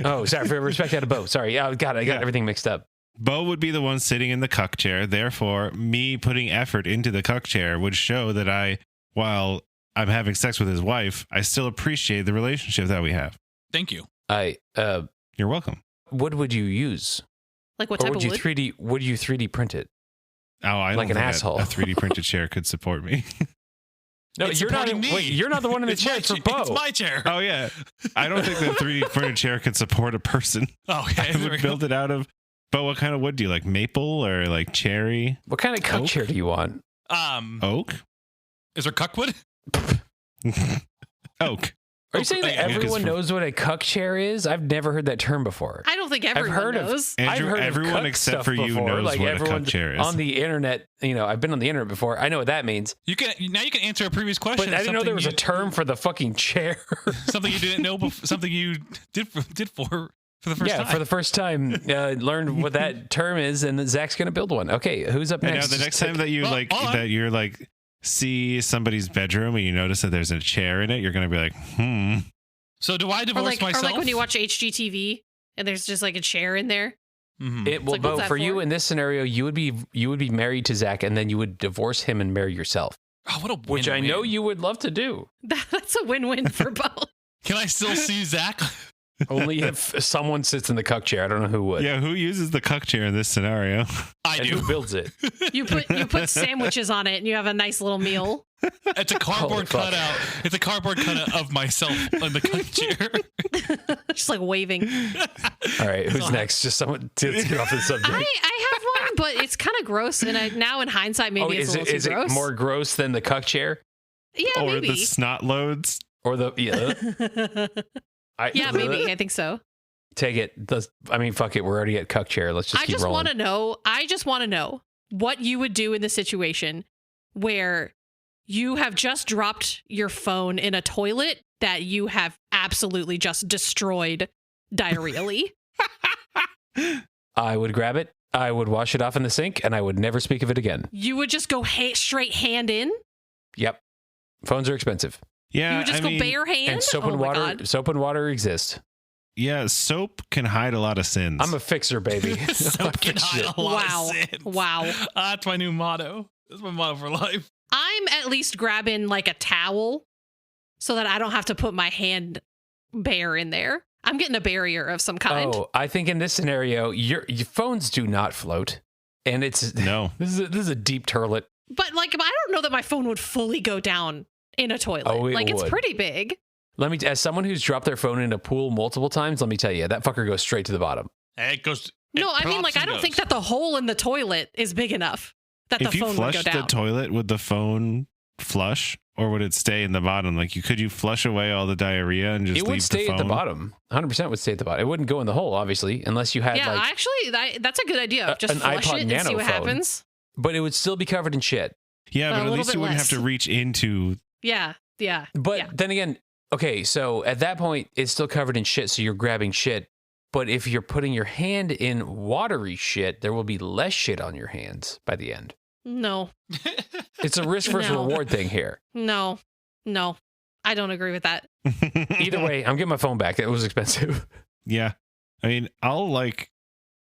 Oh, sorry, for respect out of Bo. Sorry, I got Yeah. everything mixed up. Bo would be the one sitting in the cuck chair. Therefore, me putting effort into the cuck chair would show that while I'm having sex with his wife, I still appreciate the relationship that we have. Thank you. You're welcome. What would you use? Like what Or type would of you wood? 3D? Would you 3D print it? Oh, I Like don't an think asshole. A 3D printed chair could support me. No, It's you're not. supporting me. Wait, you're not the one in the It's chair. my It's for cha- Bo. It's my chair. Oh yeah, I don't think the 3D printed chair could support a person. Okay, I would build it out of. But what kind of wood do you like? Maple or like cherry? What kind of cuck Oak? chair do you want? Oak? Is there cuckwood? Oak. Are you saying that yeah, 'cause everyone for- knows what a cuck chair is? I've never heard that term before. I don't think everyone heard of- knows. Andrew, I've heard everyone of cuck except stuff for you before. knows Like what a everyone cuck chair is. on the internet. I've been on the internet before. I know what that means. You can answer a previous question. But I didn't know there was a term for the fucking chair. something you didn't know. Something you did for the first time. For the first time, learned what that term is, and Zach's gonna build one. Okay, who's up I know next? the next time that you Well, hold on. that you're like see somebody's bedroom and you notice that there's a chair in it, you're gonna be like, So do I Or divorce like, myself? or like when you watch HGTV and there's just like a chair in there. Mhm. It will like, what's vote that for you for? in this scenario. You would be married to Zach, and then you would divorce him and marry yourself, Oh, what a which I win-win. know you would love to do. That's a win-win for both. Can I still see Zach? Only if someone sits in the cuck chair. I don't know who would. Yeah, who uses the cuck chair in this scenario? I And do. who builds it? You put sandwiches on it, and you have a nice little meal. It's a cardboard Holy fuck. cutout. It's a cardboard cutout of myself in the cuck chair. Just like waving. All right, who's next? Just someone to get off the subject. I have one, but it's kind of gross. And now in hindsight, maybe it's a little is too gross. it more gross than the cuck chair? Yeah, Or maybe. the snot loads? Or the Yeah, maybe. I think so. Take it. Fuck it. We're already at cuck chair. Let's just I keep just rolling. want to know. I just want to know what you would do in the situation where you have just dropped your phone in a toilet that you have absolutely just destroyed diarrheally. I would grab it. I would wash it off in the sink, and I would never speak of it again. You would just go straight hand in. Yep. Phones are expensive, Yeah, You would just I go mean, bare hand. and soap Oh and my water. God. Soap and water exist. Yeah, soap can hide a lot of sins. I'm a fixer, baby. Soap can hide a lot Wow. of sins. Wow. That's my new motto. That's my motto for life. I'm at least grabbing like a towel so that I don't have to put my hand bare in there. I'm getting a barrier of some kind. Oh, I think in this scenario, your phones do not float, and it's No. This is a deep turlet. But like, I don't know that my phone would fully go down in a toilet. Oh, it like, it's would. pretty big. Let me, as someone who's dropped their phone in a pool multiple times, let me tell you, that fucker goes straight to the bottom. It goes. No, it I mean, like, props I and don't think goes. that the hole in the toilet is big enough that If the you phone would go flushed the down. toilet, would the phone flush? Or would it stay in the bottom? Like, could you flush away all the diarrhea and just It leave would stay the at phone? the bottom. 100% would stay at the bottom. It wouldn't go in the hole, obviously, unless you had Yeah, like. actually, that's a good idea. Just an flush iPod it and see what Nano phone. happens. But it would still be covered in shit. Yeah, A but at little least bit you wouldn't less. have to reach into. Yeah. But Yeah. then again, okay, so at that point, it's still covered in shit, so you're grabbing shit. But if you're putting your hand in watery shit, there will be less shit on your hands by the end. No, It's a risk versus No. reward thing here. no. I don't agree with that. Either way, I'm getting my phone back. It was expensive. Yeah. I mean, I'll like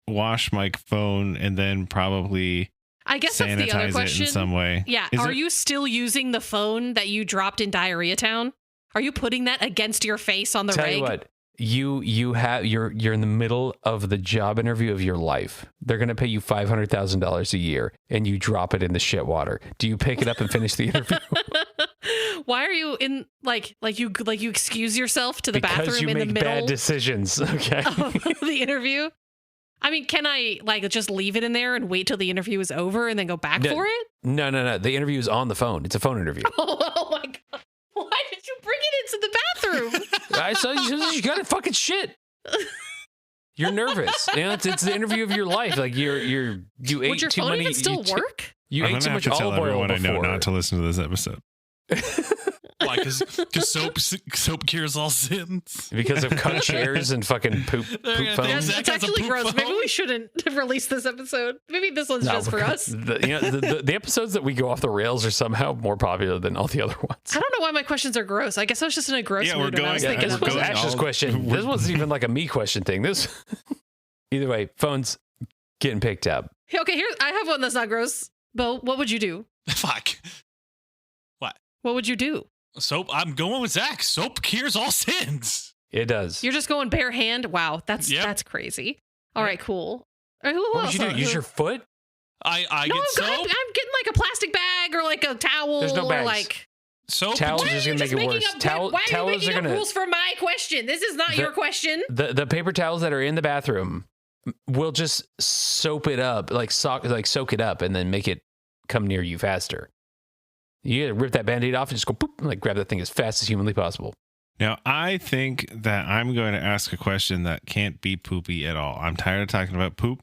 wash my phone and then probably I guess that's the other sanitize it question. in some way. Yeah. Is Are it- you still using the phone that you dropped in Diarrhea Town? Are you putting that against your face on the Tell reg? you what, you're in the middle of the job interview of your life. They're gonna pay you $500,000 a year, and you drop it in the shit water. Do you pick it up and finish the interview? Why are you in like you excuse yourself to the Because bathroom you in the make middle bad decisions. Okay. of the interview? I mean, can I like just leave it in there and wait till the interview is over and then go back No. for it? No. The interview is on the phone. It's a phone interview. Oh my god! Why did you bring it into the bathroom? I saw you got to fucking shit. You're nervous. You know, it's the interview of your life. Like you ate Would your too phone many. even still work? You I'm ate gonna too have much to tell olive oil everyone before. I know not to listen to this episode. Why? Because soap cures all sins. Because of cuck chairs and fucking poop They're gonna phones. think Yes, Zach it's has a actually poop gross. Maybe phone? we shouldn't release this episode. Maybe this one's just for us. The episodes that we go off the rails are somehow more popular than all the other ones. I don't know why my questions are gross. I guess I was just in a gross Yeah, we're mood when I going- was yeah, thinking This of was going Ash's all- question. This wasn't even like a me question thing. This, either way, phones getting picked up. Hey, okay, here I have one that's not gross. Bo, what would you do? Fuck. What would you do? Soap. I'm going with Zach. Soap cures all sins. It does. You're just going bare hand? Wow, that's Yep. crazy. All right, cool. All right, who What else? would you do? Use your foot? I No, get I'm soap. getting like a plastic bag or like a towel There's no or bags. like. Soap. Towels Why is are just you gonna make it making worse. up? Why are you Towels making are up gonna rules for my question? This is not The- your question. the paper towels that are in the bathroom will just soak it up, like soak it up, and then make it come near you faster. You gotta rip that Band-Aid off and just go poop, like grab that thing as fast as humanly possible. Now, I think that I'm going to ask a question that can't be poopy at all. I'm tired of talking about poop.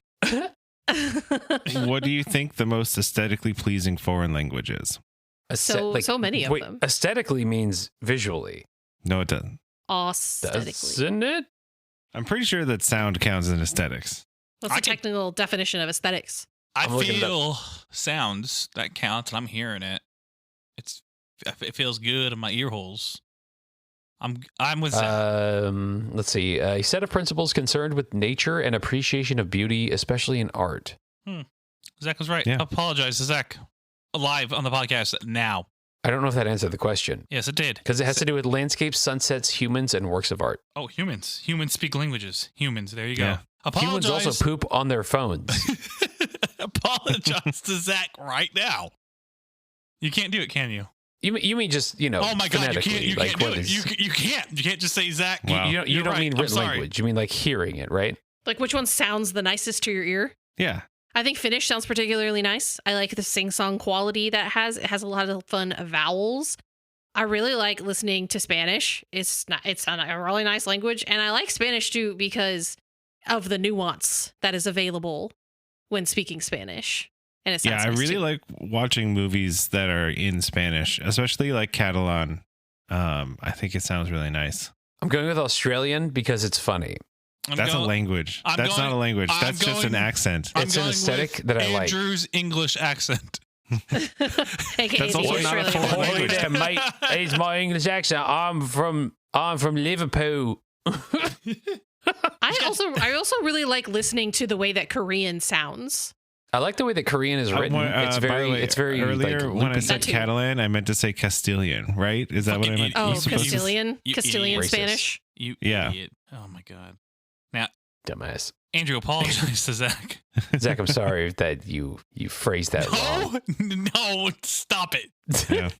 What do you think the most aesthetically pleasing foreign language is? So many of them. Aesthetically means visually, No, it doesn't. Aesthetically. doesn't it? I'm pretty sure that sound counts in aesthetics. What's I the can- technical definition of aesthetics? I I'm looking it up. feel sounds that count, and I'm hearing it. It feels good in my ear holes. I'm with Zach. Let's see. A set of principles concerned with nature and appreciation of beauty, especially in art. Zach was right. Yeah. I apologize to Zach. Live on the podcast now. I don't know if that answered the question. Yes, it did. Because it has to do with landscapes, sunsets, humans, and works of art. Oh, humans. Humans speak languages. Humans. There you go. Yeah. Humans also poop on their phones. Apologize to Zach right now. You can't do it, can you? You mean just, you know, oh my God, you can't do it. is, You can't just say Zach. Wow. You don't mean written language. You mean like hearing it, right? Like which one sounds the nicest to your ear? Yeah. I think Finnish sounds particularly nice. I like the sing-song quality that it has. It has a lot of fun vowels. I really like listening to Spanish. It's a really nice language. And I like Spanish too because of the nuance that is available when speaking Spanish. And it sounds I nice really too. like watching movies that are in Spanish, especially like Catalan. I think it sounds really nice. I'm going with Australian because it's funny. That's a language. That's not a language. That's just an accent. It's an aesthetic that I like. Andrew's English accent. AKA That's the also not a Australian foreign one. language. there, mate. It's my English accent. I'm from Liverpool. I also really like listening to the way that Korean sounds. I like the way that Korean is written. By the way, it's very earlier like, when I loopy. said That too. Catalan, I meant to say Castilian, right? Is that what I meant? Oh, You're supposed to- Castilian You Castilian idiot. Spanish. You Yeah. idiot. Oh my God. Now, Dumbass. Andrew, apologize to Zach. Zach, I'm sorry that you phrased that wrong. No, stop it. Yeah.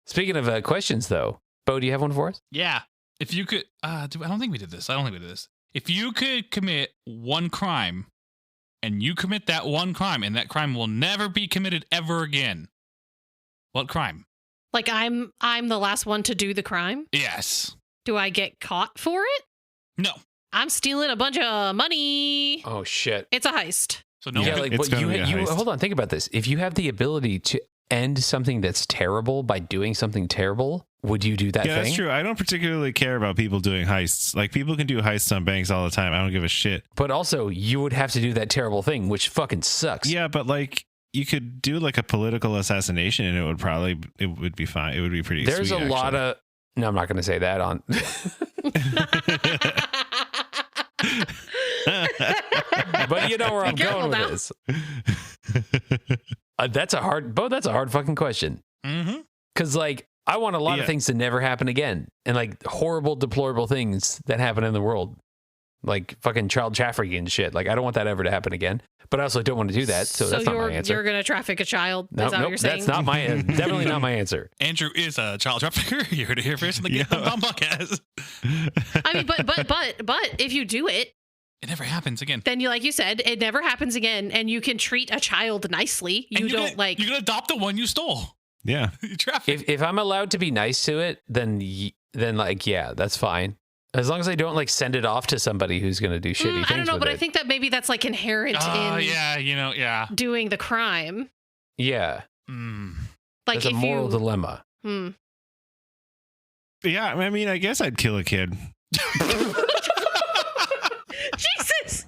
Speaking of questions, though, Bo, do you have one for us? Yeah. If you could, I don't think we did this. If you could commit one crime and you commit that one crime and that crime will never be committed ever again, what crime? Like I'm the last one to do the crime. Yes. Do I get caught for it? No. I'm stealing a bunch of money. Oh shit! It's a heist. So no. Yeah, one- like It's what gonna be a you heist. hold on, think about this. If you have the ability to end something that's terrible by doing something terrible, would you do that Yeah, thing? that's true. I don't particularly care about people doing heists. Like, people can do heists on banks all the time. I don't give a shit. But also, you would have to do that terrible thing, which fucking sucks. Yeah, but like, you could do like a political assassination and it would be fine. It would be pretty There's sweet, a lot actually. of. No, I'm not going to say that on. But you know where I'm Be careful going with now. this. That's a hard fucking question. Mhm. Because like, I want a lot Yeah. of things to never happen again, and like horrible, deplorable things that happen in the world, like fucking child trafficking and shit. Like, I don't want that ever to happen again. But I also don't want to do that. So that's not my answer. you're gonna traffic a child. No, Is that what you're saying? that's not my definitely not my answer. Andrew is a child trafficker. You heard it here first in the Yeah. Get Them Done podcast. I mean, but if you do it, It never happens again. then you, like you said, it never happens again, and you can treat a child nicely. You And don't like. You can adopt the one you stole. Yeah. You traffic. If I'm allowed to be nice to it, then like, yeah, that's fine. As long as I don't like send it off to somebody who's going to do shitty things I don't know, with but it. I think that maybe that's like inherent Oh in yeah, yeah. doing the crime. Yeah, Mm. Like that's a if moral you, dilemma. Yeah. I mean, I guess I'd kill a kid. Jesus.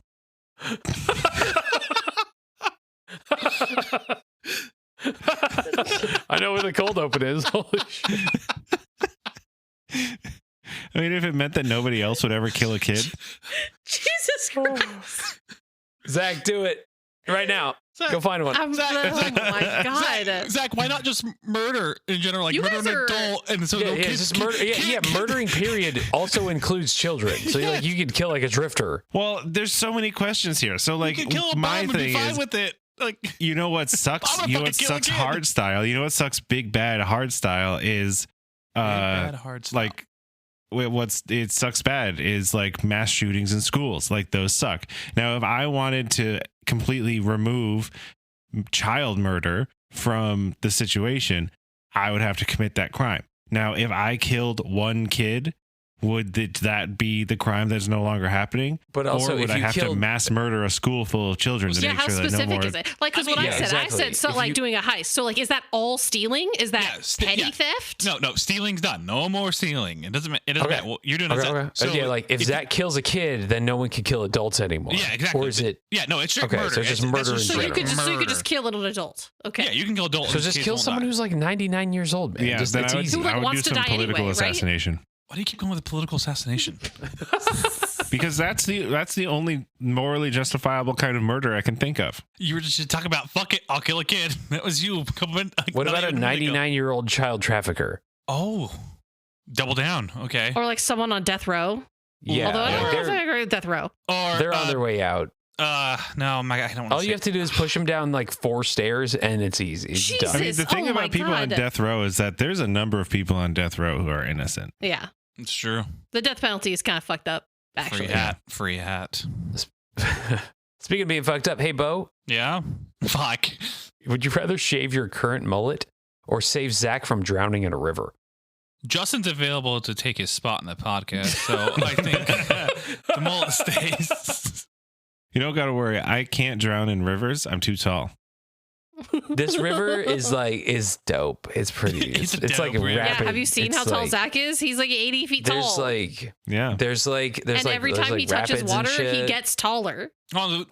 I know where the cold open is. Holy shit. I mean, if it meant that nobody else would ever kill a kid. Jesus Christ. Zach, do it right now. Zach, Go find one. Oh my God. Zach, why not just murder in general? Like You murder guys an are- adult, and so Yeah, no yeah, kids. just murder. Yeah, murdering period also includes children. So like, you could kill like a drifter. Well, there's so many questions here. So, like, You can kill a my bomb and be thing fine is, with it. Like, you know what sucks? I'm gonna You know what fucking kill a sucks kid. hard style? You know what sucks big bad hard style is bad hard style. like it sucks bad is like mass shootings in schools. Like, those suck. Now, if I wanted to completely remove child murder from the situation, I would have to commit that crime. Now, if I killed one kid, would that be the crime that's no longer happening? But also, or would if I you have to killed, mass murder a school full of children to Yeah, make how sure that no specific more? is it? Like, because I what mean, I yeah, said, exactly. I said so If like you- doing a heist. So like, is that all stealing? Is that Yeah, petty yeah. theft? no, stealing's done. No more stealing. It doesn't. It doesn't Okay. matter. Well, you're doing okay, it. okay. So yeah, like if Zach kills a kid, then no one can kill adults anymore. Yeah, exactly. Or is it? Yeah, no, it's strict Okay, murder. so it's just that's murder in So you general. could just kill an adult. Okay. Yeah, you can kill adults. So and just kids kill won't someone die. who's like 99 years old, man. Yeah, Just, then it's I would, easy. Who, like, I would wants do to some die political anyway, right? assassination. Why do you keep going with the political assassination? Because that's the only morally justifiable kind of murder I can think of. You were just talking about fuck it, I'll kill a kid. That was you. What about a 99-year-old child trafficker? Oh, double down. Okay. Or like someone on death row. Yeah, Although I don't know if I agree with death row. Or they're on their way out. No, I don't want to. All you have to do is push them down like 4 stairs, and it's easy. It's Jesus. done. I mean, the thing about people on death row is that there's a number of people on death row who are innocent. Yeah. It's true. The death penalty is kind of fucked up, actually. Free hat. Speaking of being fucked up, hey, Bo. Yeah? Fuck. Would you rather shave your current mullet or save Zach from drowning in a river? Justin's available to take his spot in the podcast, so I think the mullet stays. You don't got to worry. I can't drown in rivers. I'm too tall. This river is dope. It's pretty. It's like dope river. Yeah, rapid. have you seen It's how tall like- Zach is? He's like 80 feet tall. There's and every time he touches water, he gets taller. Then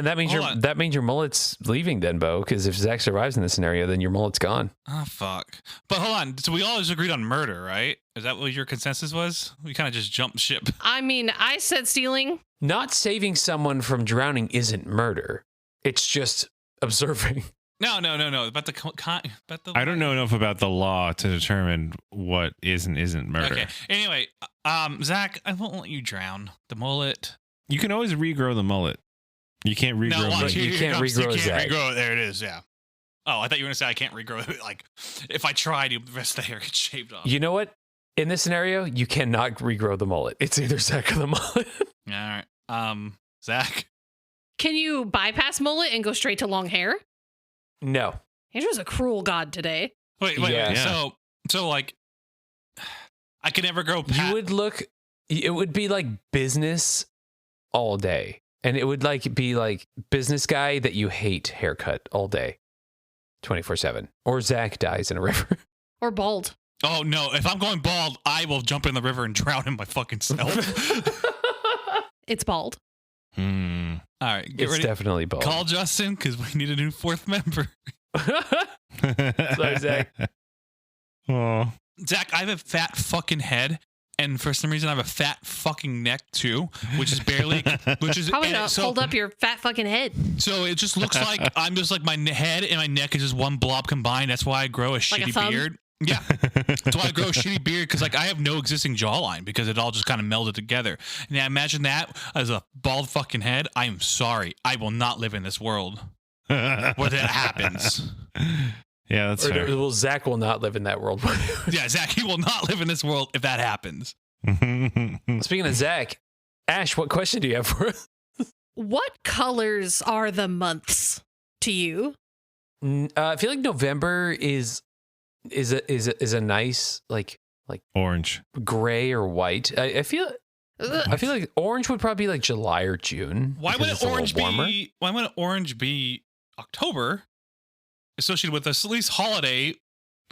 that means your mullet's leaving then, Bo, because if Zach survives in this scenario, then your mullet's gone. Oh, fuck. But hold on. So we all just agreed on murder, right? Is that what your consensus was? We kind of just jumped ship. I mean, I said stealing. Not saving someone from drowning isn't murder. It's just observing. No. About I don't know enough about the law to determine what is and isn't murder. Okay. Anyway, Zach, I won't let you drown. The mullet. You can always regrow the mullet. You can't regrow watch, me. you can't regrow Zach. Regrow it. There it is. Yeah. Oh, I thought you were gonna say I can't regrow it. Like, if I tried, the rest of the hair gets shaved off. You know what? In this scenario, you cannot regrow the mullet. It's either Zach or the mullet. All right. Zach. Can you bypass mullet and go straight to long hair? No. Andrew's a cruel god today. Wait. Yeah. So like, I could never grow. It would be like business all day, and it would be like business guy that you hate haircut all day, 24/7. Or Zach dies in a river. Or bald. Oh no! If I'm going bald, I will jump in the river and drown in my fucking self. It's bald. All right, get It's ready. definitely bald. Call Justin because we need a new 4th member. Sorry, Zach. Oh. Zach, I have a fat fucking head, and for some reason I have a fat fucking neck too, which is Probably not hold up your fat fucking head. So it just looks like I'm just like my head and my neck is just one blob combined. That's why I grow a Like a shitty thumb? beard. Yeah, that's why I grow a shitty beard because like I have no existing jawline because it all just kind of melded together. Now imagine that as a bald fucking head. I'm sorry, I will not live in this world where that happens. Yeah, that's fair. Well, Zach will not live in that world. Yeah, Zach, you will not live in this world if that happens. Speaking of Zach, Ash, what question do you have for us? What colors are the months to you? I feel like November is a nice like Orange. gray or white. I feel like orange would probably be like July or June. Why would because it's a orange little warmer. be? Why would orange be October? Associated with this at least holiday.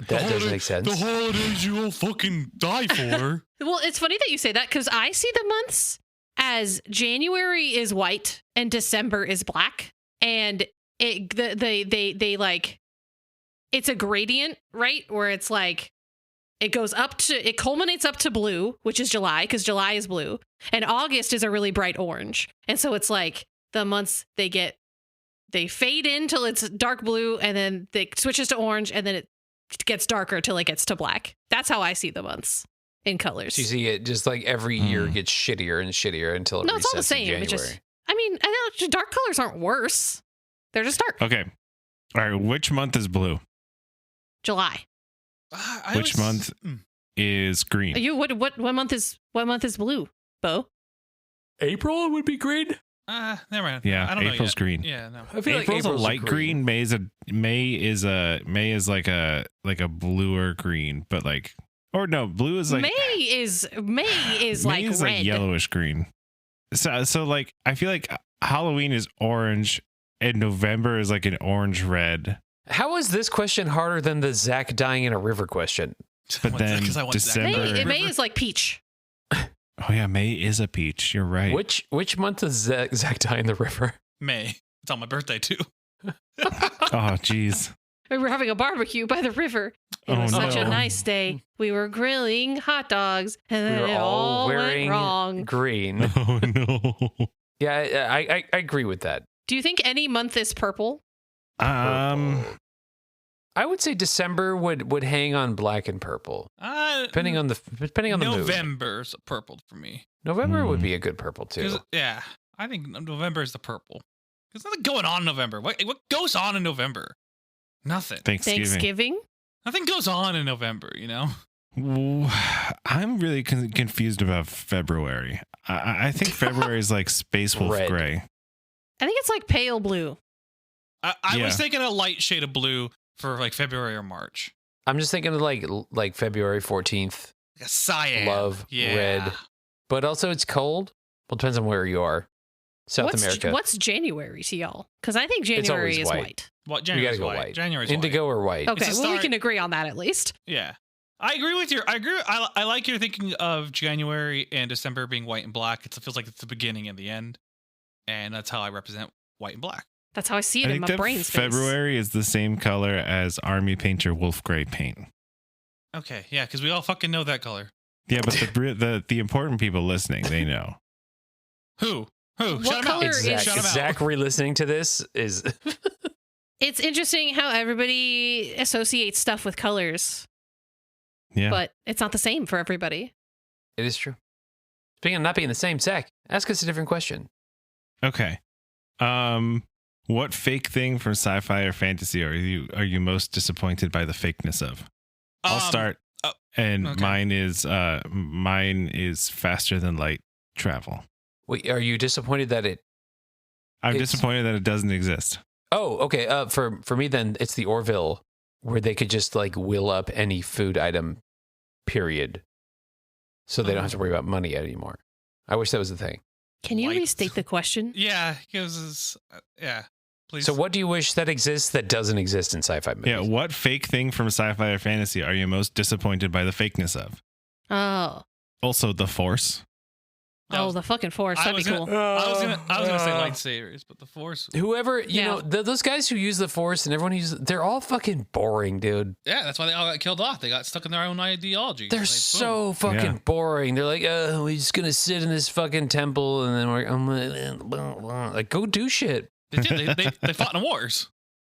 That doesn't make sense. The holidays you will fucking die for. Well, it's funny that you say that because I see the months as January is white and December is black, and they like it's a gradient, right? Where it's like it culminates up to blue, which is July because July is blue, and August is a really bright orange, and so it's like the months they fade in till it's dark blue, and then it switches to orange, and then it gets darker till it gets to black. That's how I see the months in colors. So you see it just like every year gets shittier and shittier until it resets No, it's all the same. in It's January. just, I mean, I know dark colors aren't worse. They're just dark. Okay. All right. Which month is blue? July. Which month is green? What month is blue, Bo? April would be green. Never mind. Yeah, I don't know April's yet. green. Yeah, no. I feel April's like a light green. May is like a bluer green, but like, or no, blue is like May is like is red. like yellowish green. So like I feel like Halloween is orange and November is like an orange red. How is this question harder than the Zach dying in a river question? But then December. May is like peach. Oh yeah, May is a peach. You're right. Which month does Zach die in the river? May. It's on my birthday too. Oh jeez. We were having a barbecue by the river. It was such a nice day. We were grilling hot dogs, and then it all went wrong. Green. Oh no. Yeah, I agree with that. Do you think any month is purple? I would say December would hang on black and purple, depending on the mood. November's purple for me. November would be a good purple too. Yeah, I think November is the purple. There's nothing going on in November. What goes on in November? Nothing. Thanksgiving? Nothing goes on in November, you know? I'm really confused about February. I think February is like Space Wolf Red. Gray. I think it's like pale blue. I was thinking a light shade of blue for like February or March. I'm just thinking of like February 14th. Like a cyan. Love, red. But also it's cold. Well, depends on where you are. South America. What's January to y'all? Because I think January is white. What? January's go white. white. January's Indigo white. or white. Okay, well, we can agree on that at least. Yeah. I agree with you. I like your thinking of January and December being white and black. It feels like it's the beginning and the end. And that's how I represent white and black. That's how I see it in my brain space. February is the same color as Army painter wolf gray paint. Okay, yeah, because we all fucking know that color. Yeah, but the important people listening, they know. Who? What Shut color him out. is Shut him out. Zach re-listening to this is... It's interesting how everybody associates stuff with colors. Yeah. But it's not the same for everybody. It is true. Speaking of not being the same, Zach, ask us a different question. Okay. What fake thing from sci-fi or fantasy are you most disappointed by the fakeness of? I'll start. And okay. mine is faster than light travel. Wait, are you disappointed that I'm disappointed that it doesn't exist. Oh, okay. For me then, it's the Orville where they could just like will up any food item, period. So they don't have to worry about money anymore. I wish that was the thing. Can you Light. restate the question? Yeah, because yeah, please. So what do you wish that exists that doesn't exist in sci-fi movies? Yeah, what fake thing from sci-fi or fantasy are you most disappointed by the fakeness of? Oh. Also, the Force. The fucking Force. That'd be cool. I was gonna say lightsabers, but the Force. Whoever, you know, those guys who use the Force and everyone uses, they're all fucking boring, dude. Yeah, that's why they all got killed off. They got stuck in their own ideology. They're so fucking boring. They're like, we're just gonna sit in this fucking temple and then we're like, go do shit. They did. They fought in wars.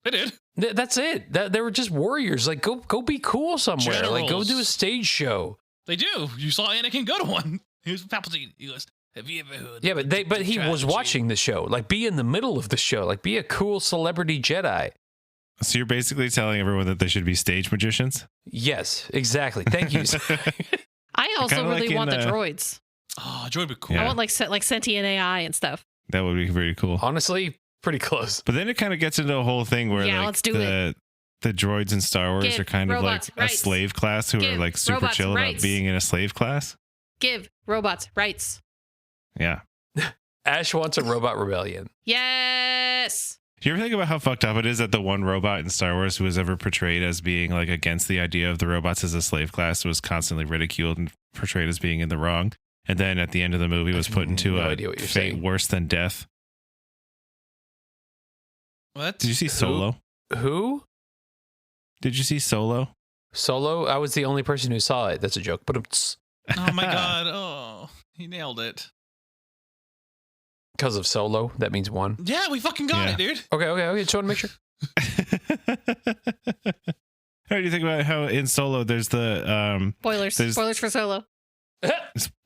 They did. That's it. They were just warriors. Like, go be cool somewhere. Generals. Like, go do a stage show. They do. You saw Anakin go to one. He was Palpatine. He goes, have you ever heard? Yeah, but he was watching the show. Like, be in the middle of the show. Like, be a cool celebrity Jedi. So you're basically telling everyone that they should be stage magicians? Yes, exactly. Thank you. I also really want the droids. Oh, droid would be cool. Yeah. I want like sentient AI and stuff. That would be very cool. Honestly, pretty close. But then it kind of gets into a whole thing where let's do it. The droids in Star Wars are kind of like a slave class who are like super chill about being in a slave class. Give robots rights. Yeah. Ash wants a robot rebellion. Yes. Do you ever think about how fucked up it is that the one robot in Star Wars who was ever portrayed as being like against the idea of the robots as a slave class was constantly ridiculed and portrayed as being in the wrong, and then at the end of the movie was put into a fate worse than death? What? Did you see Solo? Who? Did you see Solo? Solo? I was the only person who saw it. That's a joke. But oh my god! Oh, he nailed it. Because of Solo, that means one. Yeah, we fucking got it, dude. Okay. Just want to make sure. How do you think about how in Solo there's the spoilers for Solo?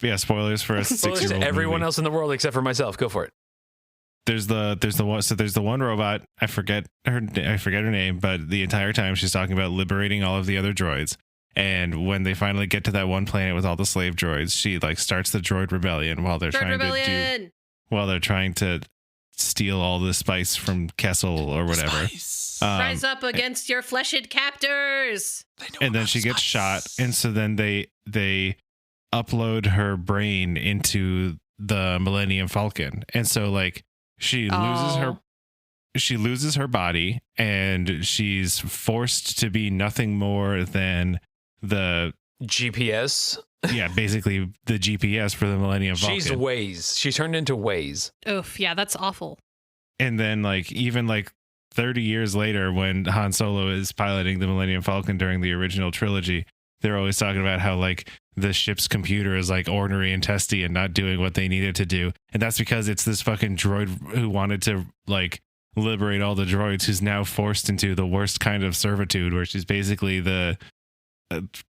Yeah, spoilers for a 6-year-old everyone movie. else in the world except for myself. Go for it. There's the one robot. I forget her name, but the entire time she's talking about liberating all of the other droids. And when they finally get to that one planet with all the slave droids, she like starts the droid rebellion while they're trying to steal all the spice from Kessel or whatever. Rise up against your fleshed captors. And then she gets shot, and so then they upload her brain into the Millennium Falcon, and so like she loses her body, and she's forced to be nothing more than the GPS. Yeah, basically the GPS for the Millennium Falcon. She's Waze. She turned into Waze. Oof, yeah, that's awful. And then like even like 30 years later, when Han Solo is piloting the Millennium Falcon during the original trilogy, they're always talking about how like the ship's computer is like ornery and testy and not doing what they needed to do. And that's because it's this fucking droid who wanted to like liberate all the droids, who's now forced into the worst kind of servitude, where she's basically the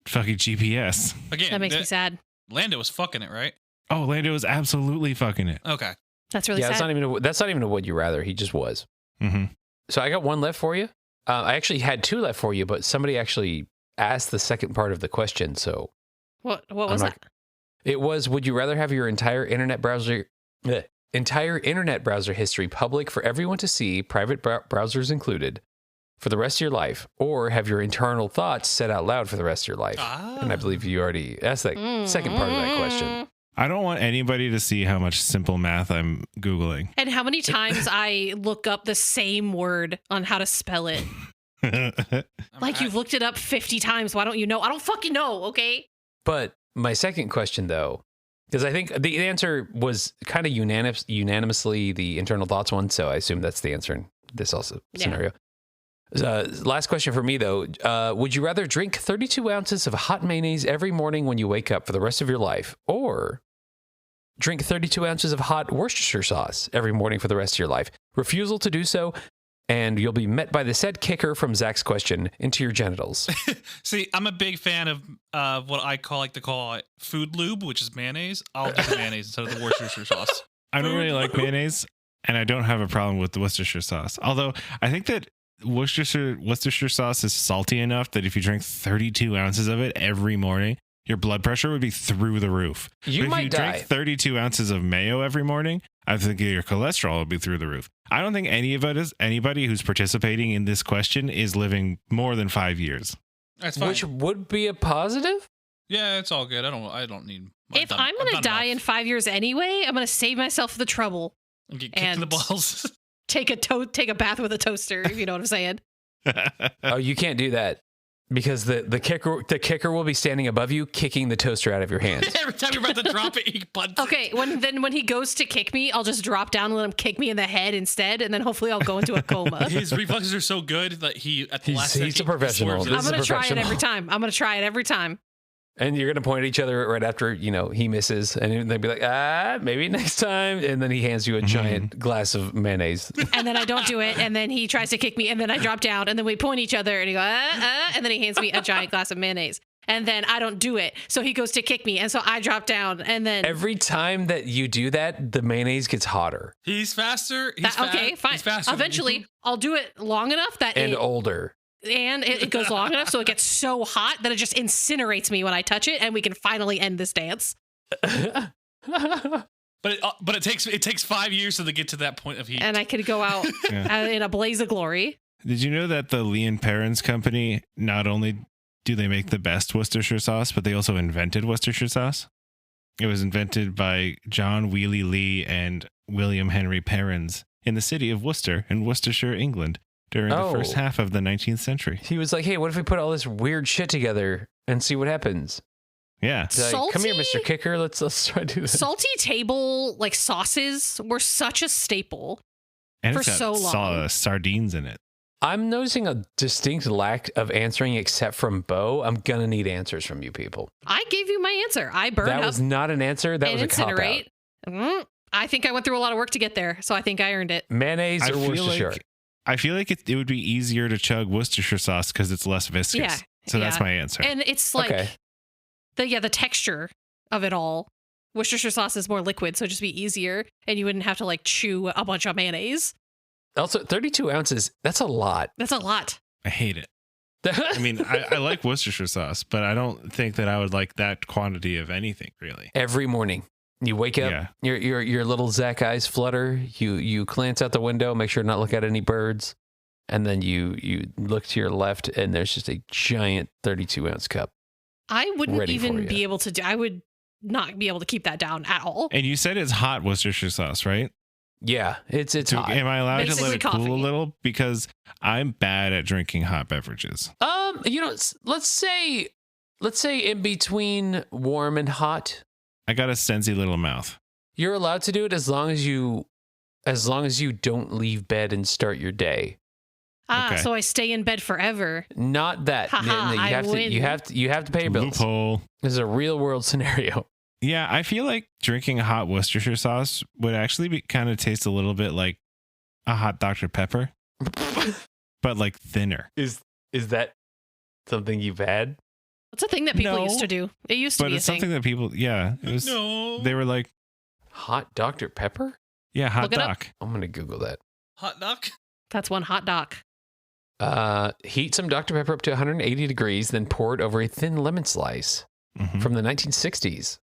fucking GPS. Again, That makes me sad. Lando was fucking it, right? Oh, Lando is absolutely fucking it. Okay. That's really sad. That's not even a would you rather. He just was. Mm-hmm. So I got one left for you. I actually had two left for you, but somebody actually asked the second part of the question. So What was that? It was, would you rather have your entire internet browser history public for everyone to see, private browsers included, for the rest of your life, or have your internal thoughts said out loud for the rest of your life? And I believe you already asked that second part of that question. I don't want anybody to see how much simple math I'm Googling. And how many times I look up the same word on how to spell it. Like you've looked it up 50 times. Why don't you know? I don't fucking know, okay? But my second question, though, because I think the answer was kind of unanimously the internal thoughts one, so I assume that's the answer in this also scenario. Last question for me, though. Would you rather drink 32 ounces of hot mayonnaise every morning when you wake up for the rest of your life, or drink 32 ounces of hot Worcestershire sauce every morning for the rest of your life? Refusal to do so, and you'll be met by the said kicker from Zach's question into your genitals. See, I'm a big fan of what I like to call it food lube, which is mayonnaise. I'll do the mayonnaise instead of the Worcestershire sauce. I don't really like mayonnaise, and I don't have a problem with the Worcestershire sauce. Although I think that Worcestershire sauce is salty enough that if you drink 32 ounces of it every morning, your blood pressure would be through the roof. You but might if you die. drink 32 ounces of mayo every morning, I think your cholesterol would be through the roof. I don't think anybody who's participating in this question is living more than 5 years. That's fine. Which would be a positive? Yeah, it's all good. I don't need. If I'm going to die in 5 years anyway, I'm going to save myself the trouble. Get kicked in the and- balls. Take a bath with a toaster, if you know what I'm saying. Oh, you can't do that. Because the kicker will be standing above you, kicking the toaster out of your hands. Every time you're about to drop it, he punts it. Okay, when he goes to kick me, I'll just drop down and let him kick me in the head instead, and then hopefully I'll go into a coma. His reflexes are so good that He's a professional. I'm gonna try it every time. And you're gonna point at each other right after he misses, and they'll be like, maybe next time. And then he hands you a giant glass of mayonnaise. And then I don't do it, and then he tries to kick me, and then I drop down, and then we point at each other, and he goes, and then he hands me a giant glass of mayonnaise. And then I don't do it, so he goes to kick me, and so I drop down, and then every time that you do that, the mayonnaise gets hotter. He's faster. Okay, fine. He's faster Eventually, I'll do it long enough that older. And it goes long enough so it gets so hot that it just incinerates me when I touch it, and we can finally end this dance. But it takes 5 years to get to that point of heat. And I could go out in a blaze of glory. Did you know that the Lee and Perrins company, not only do they make the best Worcestershire sauce, but they also invented Worcestershire sauce? It was invented by John Wheely Lee and William Henry Perrins in the city of Worcester in Worcestershire, England, during the first half of the 19th century. He was like, hey, what if we put all this weird shit together and see what happens? Yeah. Like, come here, Mr. Kicker. Let's try to do this. Salty table sauces were such a staple And for it's got so long. Sardines in it. I'm noticing a distinct lack of answering except from Bo. I'm going to need answers from you people. I gave you my answer. I burned up. That was not an answer. That and was a cop-out. incinerate. I think I went through a lot of work to get there, so I think I earned it. Mayonnaise or Worcestershire? I feel like it would be easier to chug Worcestershire sauce because it's less viscous. Yeah. So that's my answer. And it's like the texture of it all. Worcestershire sauce is more liquid, so it'd just be easier, and you wouldn't have to chew a bunch of mayonnaise. Also, 32 ounces, that's a lot. That's a lot. I hate it. I mean, I like Worcestershire sauce, but I don't think that I would like that quantity of anything, really. Every morning. You wake up, your little Zach eyes flutter, you glance out the window, make sure not to look at any birds, and then you look to your left, and there's just a giant 32-ounce cup. I wouldn't even be able to I would not be able to keep that down at all. And you said it's hot Worcestershire sauce, right? Yeah, it's hot. Am I allowed Basically to let it cool a little? Because I'm bad at drinking hot beverages. Let's say in between warm and hot. I got a sensy little mouth. You're allowed to do it as long as you don't leave bed and start your day. Ah, Okay. so I stay in bed forever. Not that. Haha, No, I win. you have to pay your bills. Loophole. This is a real world scenario. Yeah, I feel like drinking a hot Worcestershire sauce would actually be kind of taste a little bit like a hot Dr. Pepper, but like thinner. Is that something you've had? It's a thing that people No. used to do. It used to But be a it's thing. something that people, yeah, it was. No. They were like, Hot Dr. Pepper? yeah, hot Look it up. doc. I'm gonna Google that. Hot dog? That's one hot doc. Heat some Dr. Pepper up to 180 degrees, then pour it over a thin lemon slice Mhm. from the 1960s.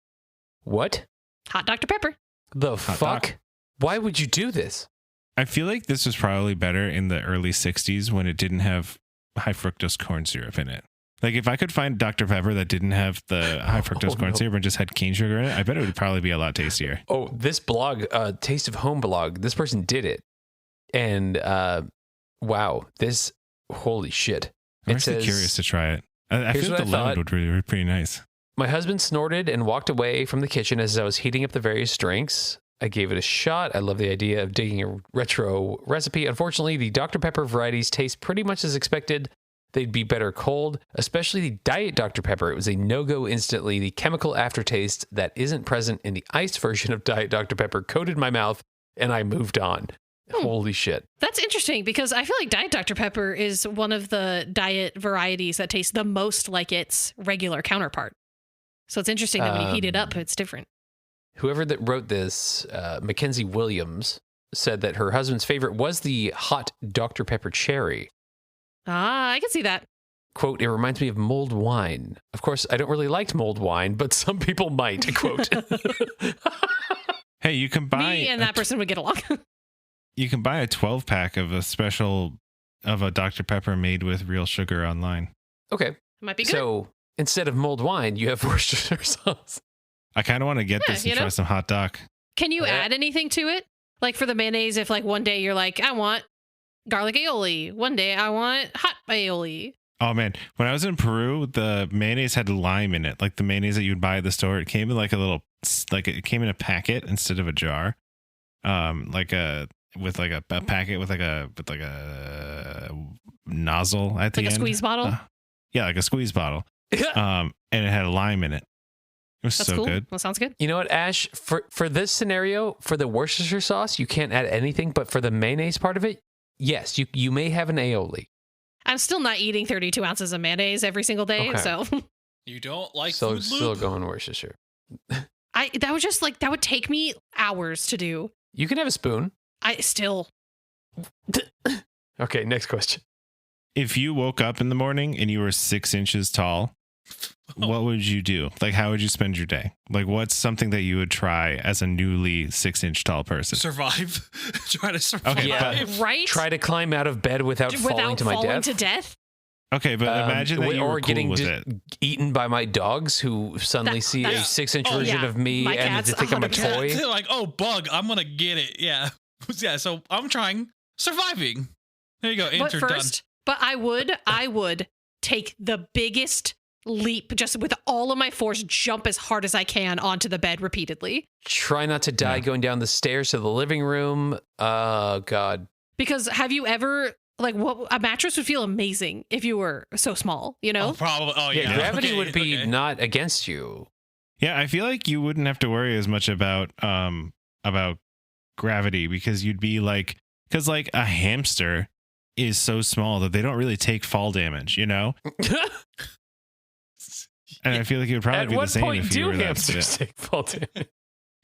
What Hot Dr. Pepper. the Hot fuck? doc. Why would you do this? I feel like this was probably better in the early 60s when it didn't have high fructose corn syrup in it. Like if I could find Dr. Pepper that didn't have the high fructose corn no. syrup and just had cane sugar in it, I bet it would probably be a lot tastier. Oh, this blog, Taste of Home blog, this person did it. And wow, this, holy shit. I'm It actually says, curious to try it. I Here's feel what like I the lemon thought. would be pretty nice. my husband snorted and walked away from the kitchen as I was heating up the various drinks. I gave it a shot. I love the idea of digging a retro recipe. Unfortunately, the Dr. Pepper varieties taste pretty much as expected. They'd be better cold, especially the Diet Dr. Pepper. It was a no-go instantly. The chemical aftertaste that isn't present in the iced version of Diet Dr. Pepper coated my mouth, and I moved on. Holy shit. That's interesting because I feel like Diet Dr. Pepper is one of the diet varieties that tastes the most like its regular counterpart. So it's interesting that when you heat it up, it's different. Whoever that wrote this, Mackenzie Williams, said that her husband's favorite was the hot Dr. Pepper cherry. Ah, I can see that. Quote, it reminds me of mulled wine. Of course, I don't really like mulled wine, but some people might, quote. Hey, you can buy Me and that person would get along. you can buy a 12-pack of a Dr. Pepper made with real sugar online. Okay, Might be good. so instead of mulled wine, you have Worcestershire sauce. I kind of want to get Yeah, this and you try know? some hot doc. Can you add anything to it? Like for the mayonnaise, if like one day you're like, I want garlic aioli. One day I want hot aioli. Oh man, when I was in Peru, the mayonnaise had lime in it. Like the mayonnaise that you'd buy at the store, it came in like it came in a packet instead of a jar. With a packet with a nozzle at the Like a end. squeeze bottle? Yeah, like a squeeze bottle. And it had a lime in it. It was That's so cool. good. That sounds good. You know what, Ash? For this scenario, for the Worcestershire sauce, you can't add anything, but for the mayonnaise part of it, yes, you may have an aioli. I'm still not eating 32 ounces of mayonnaise every single day. Okay. So You don't like So food still loop? going Worcestershire. that would take me hours to do. You can have a spoon. I still, Okay, next question. If you woke up in the morning and you were 6 inches tall, what would you do? Like, how would you spend your day? Like, what's something that you would try as a newly 6-inch tall person? Survive. Try to survive. Okay, Yeah. right? Try to climb out of bed without falling to my falling death. to death. Okay, but imagine that you or were cool getting with just it. eaten by my dogs who suddenly see a that's- 6-inch oh, version yeah. of me My and cats, they think I'm a 100%. toy. They're like, oh, bug, I'm gonna get it. Yeah. Yeah, so I'm trying. Surviving. There you go. But Answer first, but I would take the biggest leap, just with all of my force, jump as hard as I can onto the bed repeatedly. Try not to die going down the stairs to the living room. Oh, God. Because have you ever, like, what a mattress would feel amazing if you were so small, you done. know? Oh, probably. Oh, Yeah, yeah. gravity Okay, would be okay. not against you. Yeah, I feel like you wouldn't have to worry as much about gravity because you'd be like, because like a hamster is so small that they don't really take fall damage, you know? And I feel like it would probably At be the what same point if you do were that hamsters fit. take fall damage?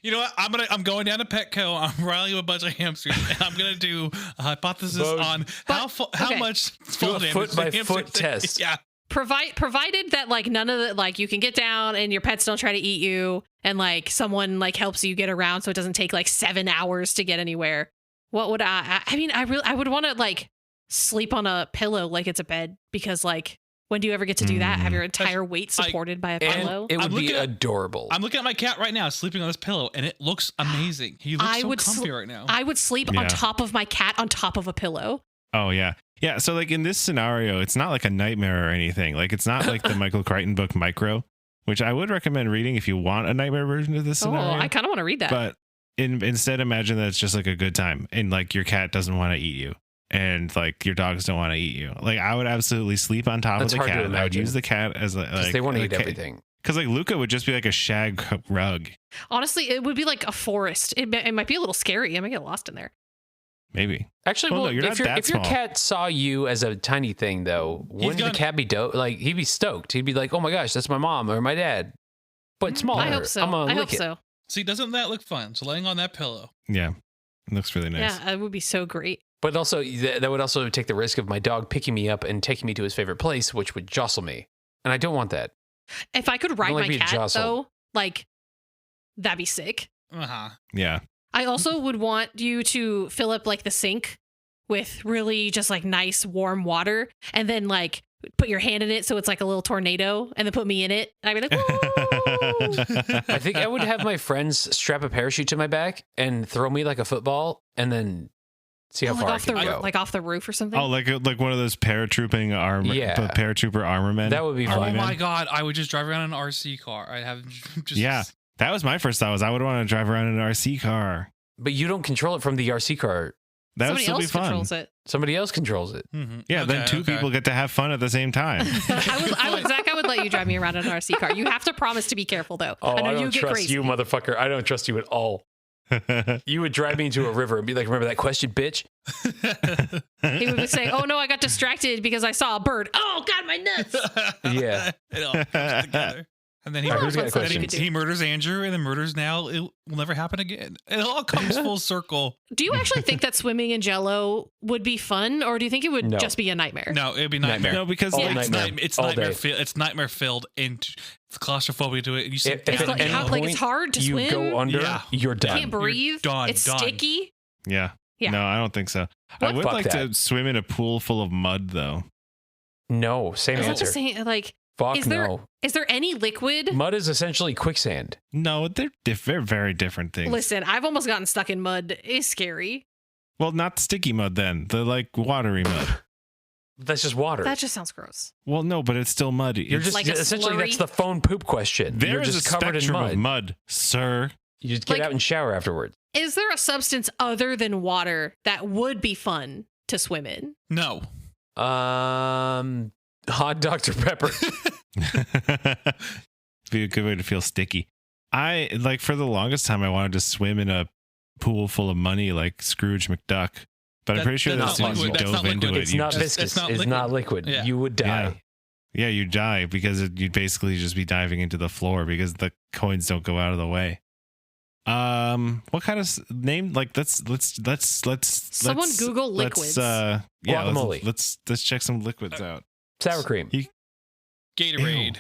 You know what? I'm going down to Petco. I'm rallying a bunch of hamsters, and I'm gonna do a hypothesis Vote. on how okay. much Do fall a damage foot the by hamsters foot take. test. Yeah. Provided that like none of the, like you can get down and your pets don't try to eat you and like someone like helps you get around so it doesn't take like 7 hours to get anywhere. What would I mean, I would want to like sleep on a pillow like it's a bed because like when do you ever get to do that? Have your entire weight supported by a pillow? And it would I'm be looking at- adorable. I'm looking at my cat right now, sleeping on this pillow, and it looks amazing. He looks I so would comfy right now. I would sleep Yeah. on top of my cat on top of a pillow. Oh yeah. Yeah. So like in this scenario, it's not like a nightmare or anything. Like it's not like the Michael Crichton book Micro, which I would recommend reading if you want a nightmare version of this Oh, scenario. I kind of want to read that. But instead imagine that it's just like a good time and like your cat doesn't want to eat you. and like your dogs don't want to eat you. Like I would absolutely sleep on top That's of the hard to cat. I would imagine. use the cat as like they want to eat cat- everything. Because like Luca would just be like a shag rug, Honestly, it would be like a forest. It might be a little scary. I might get lost in there. maybe. Actually, Well, well, no, you're not if your that small. cat saw you as a tiny thing, though, wouldn't the gonna- cat be dope? Like he'd be stoked. He'd be like, "Oh my gosh, that's my mom or my dad," but smaller. I hope so. I'm gonna I hope lick it. so. See, doesn't that look fun? So laying on that pillow. Yeah, it looks really nice. Yeah, it would be so great. But also, that would also take the risk of my dog picking me up and taking me to his favorite place, which would jostle me, and I don't want that. If I could ride don't like my being cat, jostled. though, like, that'd be sick. Uh-huh. Yeah. I also would want you to fill up like the sink with really just like nice warm water and then like put your hand in it so it's like a little tornado and then put me in it. And I'd be like, whoa. I think I would have my friends strap a parachute to my back and throw me like a football, and then see how like far I off the can go. like off the roof or something. Oh, like one of those paratrooping paratrooper armor men. That would be Oh fun. my god, I would just drive around in an RC car. I'd have just Yeah. That was my first thought. Was I would want to drive around in an RC car. But you don't control it from the RC car. That Somebody would still else be fun. controls it. Somebody else controls it. Mhm. Yeah, then Okay, two okay. people get to have fun at the same time. Zach, I would let you drive me around in an RC car. You have to promise to be careful though. Oh, I know I don't you get trust crazy. you, motherfucker. I don't trust you at all. You would drive me into a river and be like, "Remember that question, bitch?" He would say, "Oh no, I got distracted because I saw a bird. Oh god, my nuts!" Yeah. It all comes together. And then he, All right, who's got a Fun stuff you question? could do. he murders Andrew and then murders Nell. It will never happen again. It all comes full circle. Do you actually think that swimming in Jello would be fun, or do you think it would No. just be a nightmare? No, it'd be nightmare. No, because All like, Yeah. It's nightmare. it's All nightmare day. filled. It's nightmare filled, and it's claustrophobia to it. And you sit If down at like, any how- and like, it's point hard to you swim. go under, Yeah. you're You done. can't breathe. done, It's done. sticky. yeah. Yeah. No, I don't think so. I What? would Fuck like that. to swim in a pool full of mud, though. No, same Is that answer. the same? Like, Fuck is there no. is there any liquid? Mud is essentially quicksand. No, they're very different things. Listen, I've almost gotten stuck in mud. It's scary. Well, not sticky mud then. The like watery mud. That's just water. That just sounds gross. Well, no, but it's still muddy. You're just Like a essentially that's slurry? the phone poop question. There You're is just a covered in spectrum mud. of mud, sir. You just get Like- out and shower afterwards. Is there a substance other than water that would be fun to swim in? No. Hot Dr. Pepper. Be a good way to feel sticky. I like for the longest time I wanted to swim in a pool full of money like Scrooge McDuck, but I'm That- pretty sure that's that as soon not as you liquid. That's dove not into liquid. it, It's you not just, viscous. it's not It's liquid. not liquid. Yeah. You would die. yeah, you die because you'd basically just be diving into the floor because the coins don't go out of the way. What kind of name? Like let's Someone Google liquids. Guacamole. Let's check some liquids out. Sour cream. Gatorade.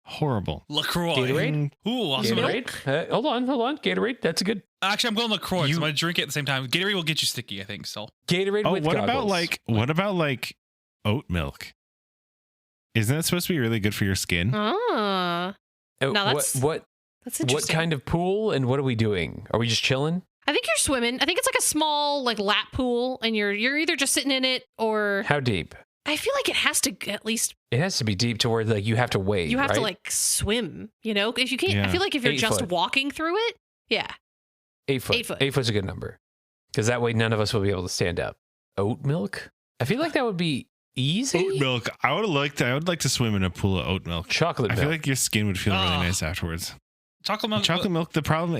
Horrible. LaCroix. Gatorade? Ooh, also Gatorade? Hold on. Gatorade. That's a good. Actually, I'm going LaCroix. You- So I'm going to drink it at the same time. Gatorade will get you sticky, I think. So Gatorade Oh, with what goggles. about like oat milk? Isn't that supposed to be really good for your skin? Ah, Oh, Now that's what that's what interesting. kind of pool and what are we doing? Are we just chilling? I think you're swimming. I think it's like a small like lap pool, and you're either just sitting in it or How deep? I feel like it has to at least It has to be deep to where like you have to wade. you have to right? like swim. You know, if you can't, I Yeah. feel like if you're 8 just foot. walking through it, yeah. 8 foot. 8 foot. 8 foot's a good number because that way none of us will be able to stand up. Oat milk? I feel like that would be easy. Oat milk. I would like to swim in a pool of oat milk. Chocolate I milk. feel like your skin would feel really Ah. nice afterwards. chocolate milk. Chocolate milk. The problem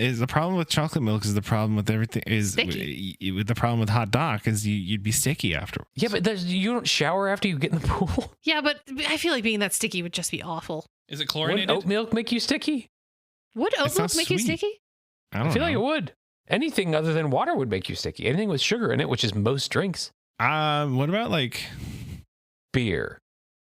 with chocolate milk is the problem with everything is Sticky. the problem with hot dog is you'd be sticky afterwards. Yeah, but you don't shower after you get in the pool. Yeah, but I feel like being that sticky would just be awful. Is it Would chlorinated? oat milk make you sticky? Would oat It's milk not make you sweet. sticky? I don't I feel like it know. would. Anything other than water would make you sticky. Anything with sugar in it, which is most drinks. What about like Beer.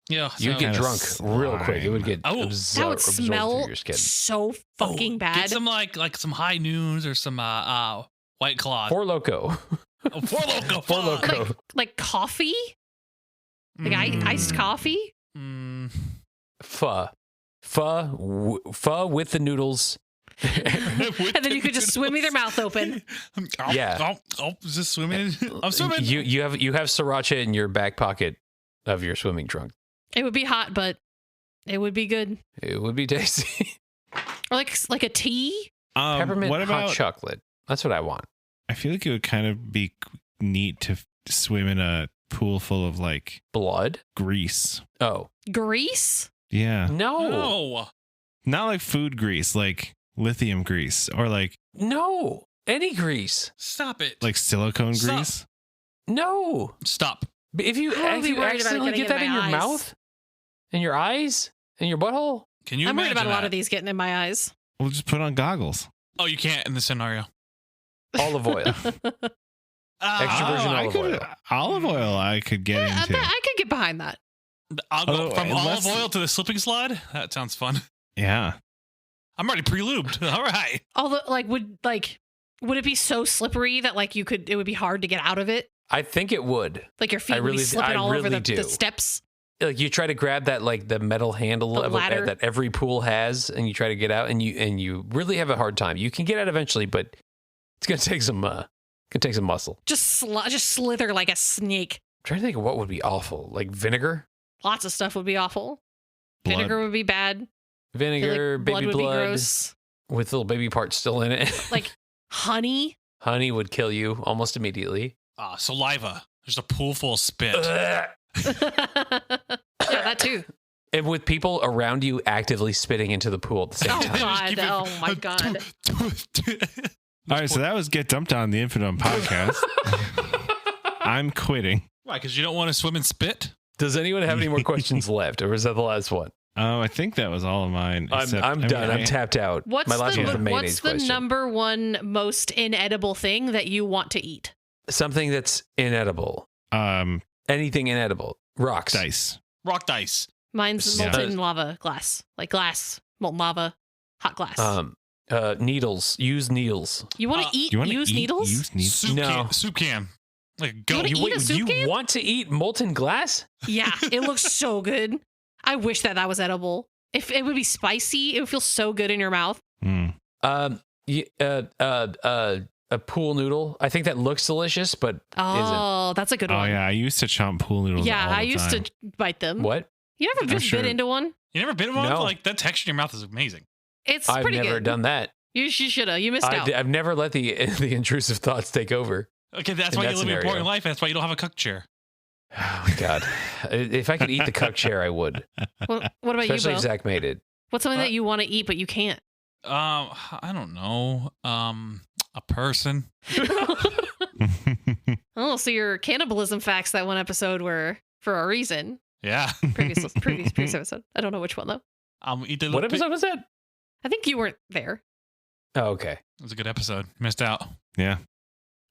Yeah. You'd get Kinda drunk real quick. It would get Oh, That would absorbed through smell your skin. so fucking bad. Get some like some high noons or some White Claw. Four Loco. Four Loco. Four fuck. Loko. like coffee, like iced coffee. Mm. Pho. Pho with the noodles. And then you could just swim with your mouth open. Yeah. Is this swimming? I'm swimming. You have sriracha in your back pocket of your swimming trunk. It would be hot, but it would be good. It would be tasty. Or like a tea. Peppermint what hot about? chocolate. That's what I want. I feel like it would kind of be neat to swim in a pool full of like Blood? grease. Oh. Grease? Yeah. No. Not like food grease, like lithium grease or like Any grease. Stop it. like silicone Stop. grease. No. Stop. But if you I would be worried about it accidentally getting get that in in my your eyes. mouth, in your eyes, in your butthole, Can you I'm worried imagine about a lot that? of these getting in my eyes. We'll just put on goggles. Oh, you can't in this scenario. olive oil. Extra virgin olive oil. Olive oil I could get into. I could get behind that. I'll go Oh, from unless- olive oil to the slipping slide. That sounds fun. Yeah. I'm already pre-lubed. All right. Although, would it be so slippery that it would be hard to get out of it? I think it would. Like your feet would be slipping all over the steps. Like you try to grab that like the metal handle The of ladder. that every pool has, and you try to get out, and you really have a hard time. You can get out eventually, but it's gonna take some muscle. Just slither like a snake. I'm trying to think of what would be awful, like vinegar, Lots of stuff would be awful. Blood. Vinegar would be bad. I feel like vinegar, blood baby would be blood gross. with little baby parts still in it. Like honey. Honey would kill you almost immediately. Saliva. There's a pool full of spit. Yeah, that too. And with people around you actively spitting into the pool at the same Oh time. god. Oh my god. All right, so that was Get Dumped On, the Infidom podcast. I'm quitting. Why? Because you don't want to swim in spit? Does anyone have any more questions left, or is that the last one? I think that was all of mine. I'm done. I'm tapped out. What's My last one's the mayonnaise what's the question. number one most inedible thing that you want to eat? Something that's inedible. Anything inedible. Rocks. Dice. Rock dice. Mine's Yeah. molten lava glass. Like glass, molten lava, hot glass. Needles. Use needles. You want to You wanna use eat- needles? Use needles? Soup No. can. Soup can. Like a You goat. wanna eat a soup can? want to eat molten glass? Yeah, it looks so good. I wish that was edible. If it would be spicy, it would feel so good in your mouth. Mm. A pool noodle. I think that looks delicious, but Oh, that's a good Oh, one. yeah. I used to chomp pool noodles. Yeah, all the I used time. to bite them. what? You never I'm just sure. bit into one? You never bit in one? No. Like that texture in your mouth is amazing. It's I've pretty never good. done that. You should have. You missed out. I've never let the intrusive thoughts take over. Okay, that's In why that you live a scenario. boring life. That's why you don't have a cook chair. Oh my god! If I could eat the cuck chair, I would. What about you, Especially Bo? if Zach made it. What's something that you want to eat but you can't? I don't know. A person. Oh, so your cannibalism facts that one episode were for a reason. Yeah. Previous episode. I don't know which one though. Eat the What episode was that? I think you weren't there. Oh, okay. It was a good episode. Missed out. Yeah.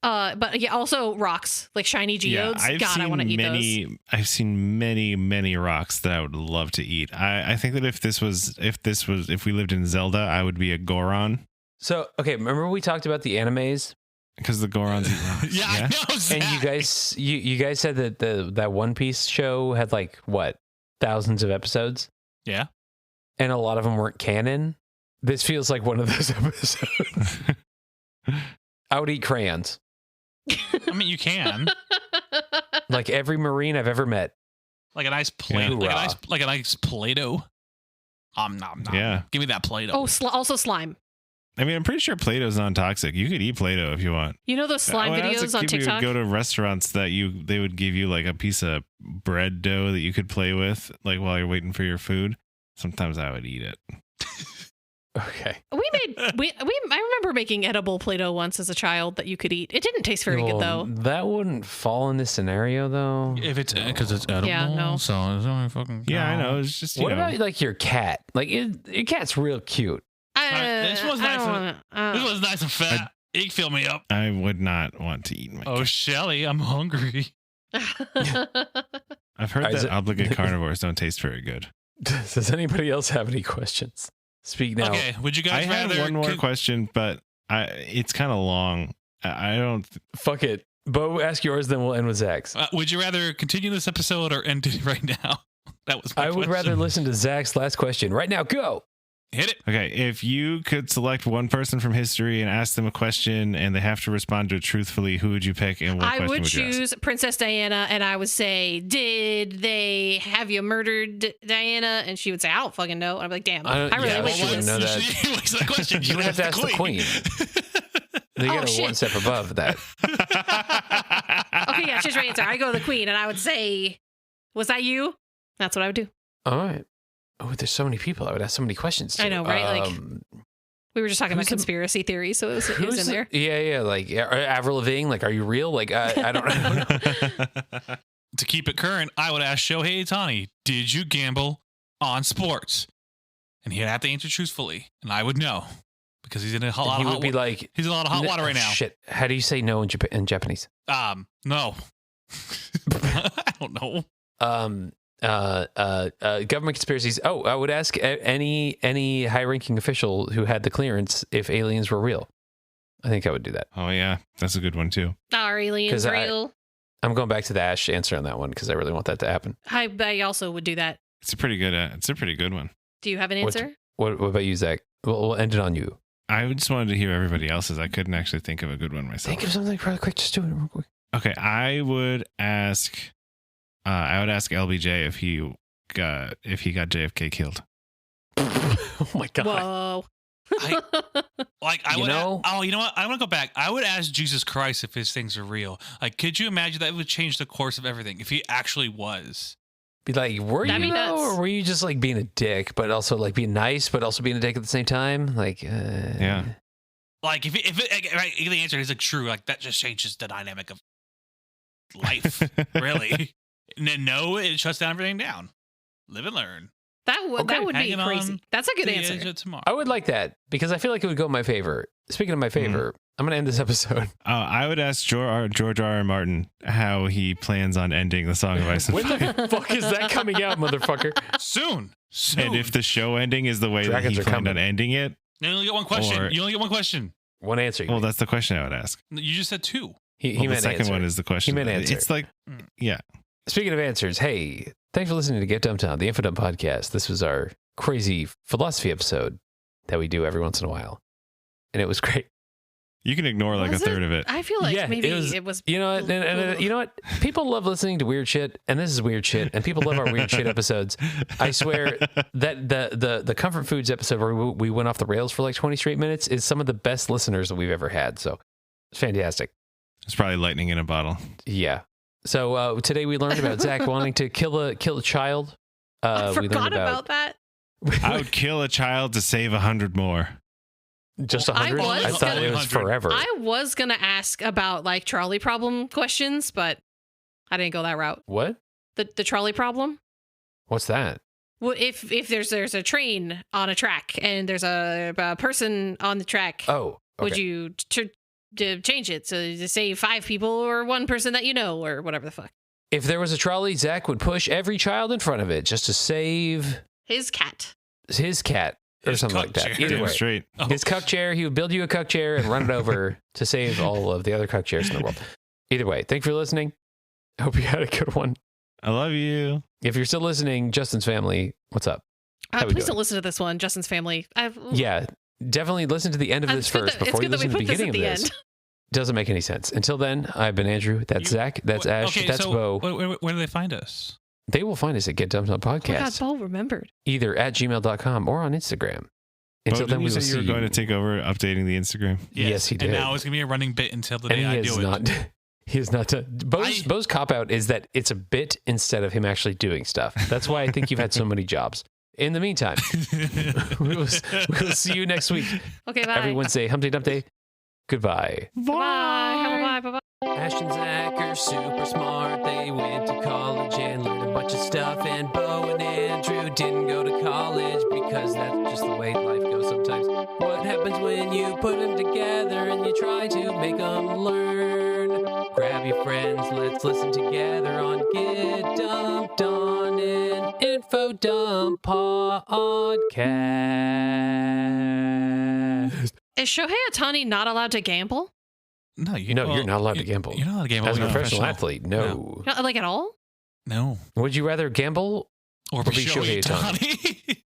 But yeah, also rocks, like shiny geodes. God, I want to eat those. I've seen many rocks that I would love to eat. I think that if we lived in Zelda, I would be a Goron So, okay, remember we talked about the animes, because the Gorons eat rocks. Yeah, I know. Zach. and you guys said that that One Piece show had like what, thousands of episodes, Yeah. and a lot of them weren't canon. This feels like one of those episodes. I would eat crayons, I mean, you can. like every Marine I've ever met. Like a nice plate. Yeah. Like a nice Play-Doh. Nom. Yeah. Give me that Play-Doh. Oh, also slime. I mean, I'm pretty sure Play-Doh's non-toxic. You could eat Play-Doh if you want. You know those slime When I was a videos on kid, we would TikTok? go to restaurants that they would give you like a piece of bread dough that you could play with, like while you're waiting for your food. Sometimes I would eat it. Okay. I remember making edible Play-Doh once as a child that you could eat. It didn't taste very good though. That wouldn't fall in this scenario though. If it's because it's edible. Yeah, no. So it's only fucking. Yeah, I know. It's just What about like your cat? Like your cat's real cute. This was nice. This was nice and fat. I- It fill me up. I would not want to eat my Oh, cat. Shelly, I'm hungry. I've heard Is that it- obligate carnivores don't taste very good. Does anybody else have any questions? Speak now. Okay, would you I guys had rather? one more question, but it's kind of long. I don't. Fuck it. Bo, ask yours, then we'll end with Zach's. Would you rather continue this episode or end it right now? That was my I would question. rather listen to Zach's last question. Right now, go. Hit it. Okay, if you could select one person from history and ask them a question, and they have to respond to it truthfully, who would you pick, and what I question would would you ask? choose Princess Diana, and I would say, "Did they have you murdered, Diana?" And she would say, "I don't fucking know." And I'm like, "Damn, I really yeah, wish well, you would." know that. What's the question? You would have to ask the queen. They Oh, got shit. one step above that. Okay, Okay, yeah, change my answer. I go the queen, and I would say, was that you? That's what I would do. All right. Oh, there's so many people. I would ask so many questions to. I know, right? Like, we were just talking about conspiracy theories, so it was in there. Yeah. Like, Avril Lavigne, like, are you real? Like, I don't know. To keep it current, I would ask Shohei Ohtani, did you gamble on sports? And he'd have to answer truthfully, and I would know because he's in a lot of hot water. Like, he's in a lot of hot water right now. Shit. How do you say no in Japanese? No. I don't know. Government conspiracies. Oh, I would ask any high-ranking official who had the clearance if aliens were real. I think I would do that. Oh yeah, that's a good one too. Are aliens real? I'm going back to the Ash answer on that one because I really want that to happen. I also would do that. It's a pretty good one. Do you have an answer? What about you, Zach? We'll end it on you. I just wanted to hear everybody else's. I couldn't actually think of a good one myself. Think of something really quick. Just do it real quick. Okay, I would ask LBJ if he got JFK killed. Oh my god! Whoa! You know what? I'm gonna go back. I would ask Jesus Christ if his things are real. Like, could you imagine that would change the course of everything if he actually was? Be like, were you or were you just like being a dick, but also like being nice, but also being a dick at the same time? Like, yeah. Like if the answer is like true, like that just changes the dynamic of life, really. No, it shuts everything down. Live and learn. That would be crazy. That's a good answer. I would like that because I feel like it would go in my favor. Speaking of my favor, I'm going to end this episode. I would ask George R. Martin how he plans on ending the Song of Ice and Fire. When the fuck is that coming out, motherfucker? Soon. And if the show ending is the way Dragons that he planned on ending it. You only get one question. You only get one question. One answer. Well, that's the question I would ask. You just said two. He meant the second answer. one is the question. He meant answer. It's like, yeah. Speaking of answers, hey, thanks for listening to Get Dumped On, the Infodump podcast. This was our crazy philosophy episode that we do every once in a while. And it was great. You can ignore like a third of it. I feel like maybe it was. You know what? And you know what? People love listening to weird shit, and this is weird shit, and people love our weird shit episodes. I swear that the comfort foods episode where we went off the rails for like 20 straight minutes is some of the best listeners that we've ever had. So it's fantastic. It's probably lightning in a bottle. Yeah. So today we learned about Zach wanting to kill a child. I forgot about that. I would kill a child to save 100 more. Just 100? I thought it was forever. I was going to ask about like trolley problem questions, but I didn't go that route. What? The trolley problem? What's that? Well, if there's a train on a track and there's a person on the track, would you change it to save 5 people or 1 person that you know or whatever the fuck? If there was a trolley, Zach would push every child in front of it just to save his cat. Or something like that. Either way. Straight. His cuck chair, he would build you a cuck chair and run it over to save all of the other cuck chairs in the world. Either way, thanks for listening. I hope you had a good one. I love you. If you're still listening, Justin's family, what's up? Please don't listen to this one, Justin's family. Yeah, definitely listen to the end of this first before you listen to the beginning of this. Doesn't make any sense. Until then, I've been Andrew. That's Zach. That's Ash. That's Bo. Where do they find us? They will find us at Get Dumped On Podcast. Oh my God, Bo remembered. Either at gmail.com or on Instagram. Until then, we will see you. You're going to take over updating the Instagram. Yes, he did. And now it's going to be a running bit until the day I do it. He is not done. Bo's cop-out is that it's a bit instead of him actually doing stuff. That's why I think you've had so many jobs. In the meantime, we'll see you next week. Okay, bye. Every Wednesday, Humpty Dump Day. Goodbye. Bye. Bye. Ash and Zach are super smart. They went to college and learned a bunch of stuff. And Bo and Andrew didn't go to college because that's just the way life goes sometimes. What happens when you put them together and you try to make them learn? Grab your friends, let's listen together on Get Dumped On an Info Dump Podcast. Is Shohei Ohtani not allowed to gamble? No, you're not allowed to gamble. You're not allowed to gamble as a professional athlete. No. Not like at all? No. Would you rather gamble or be Shohei Ohtani?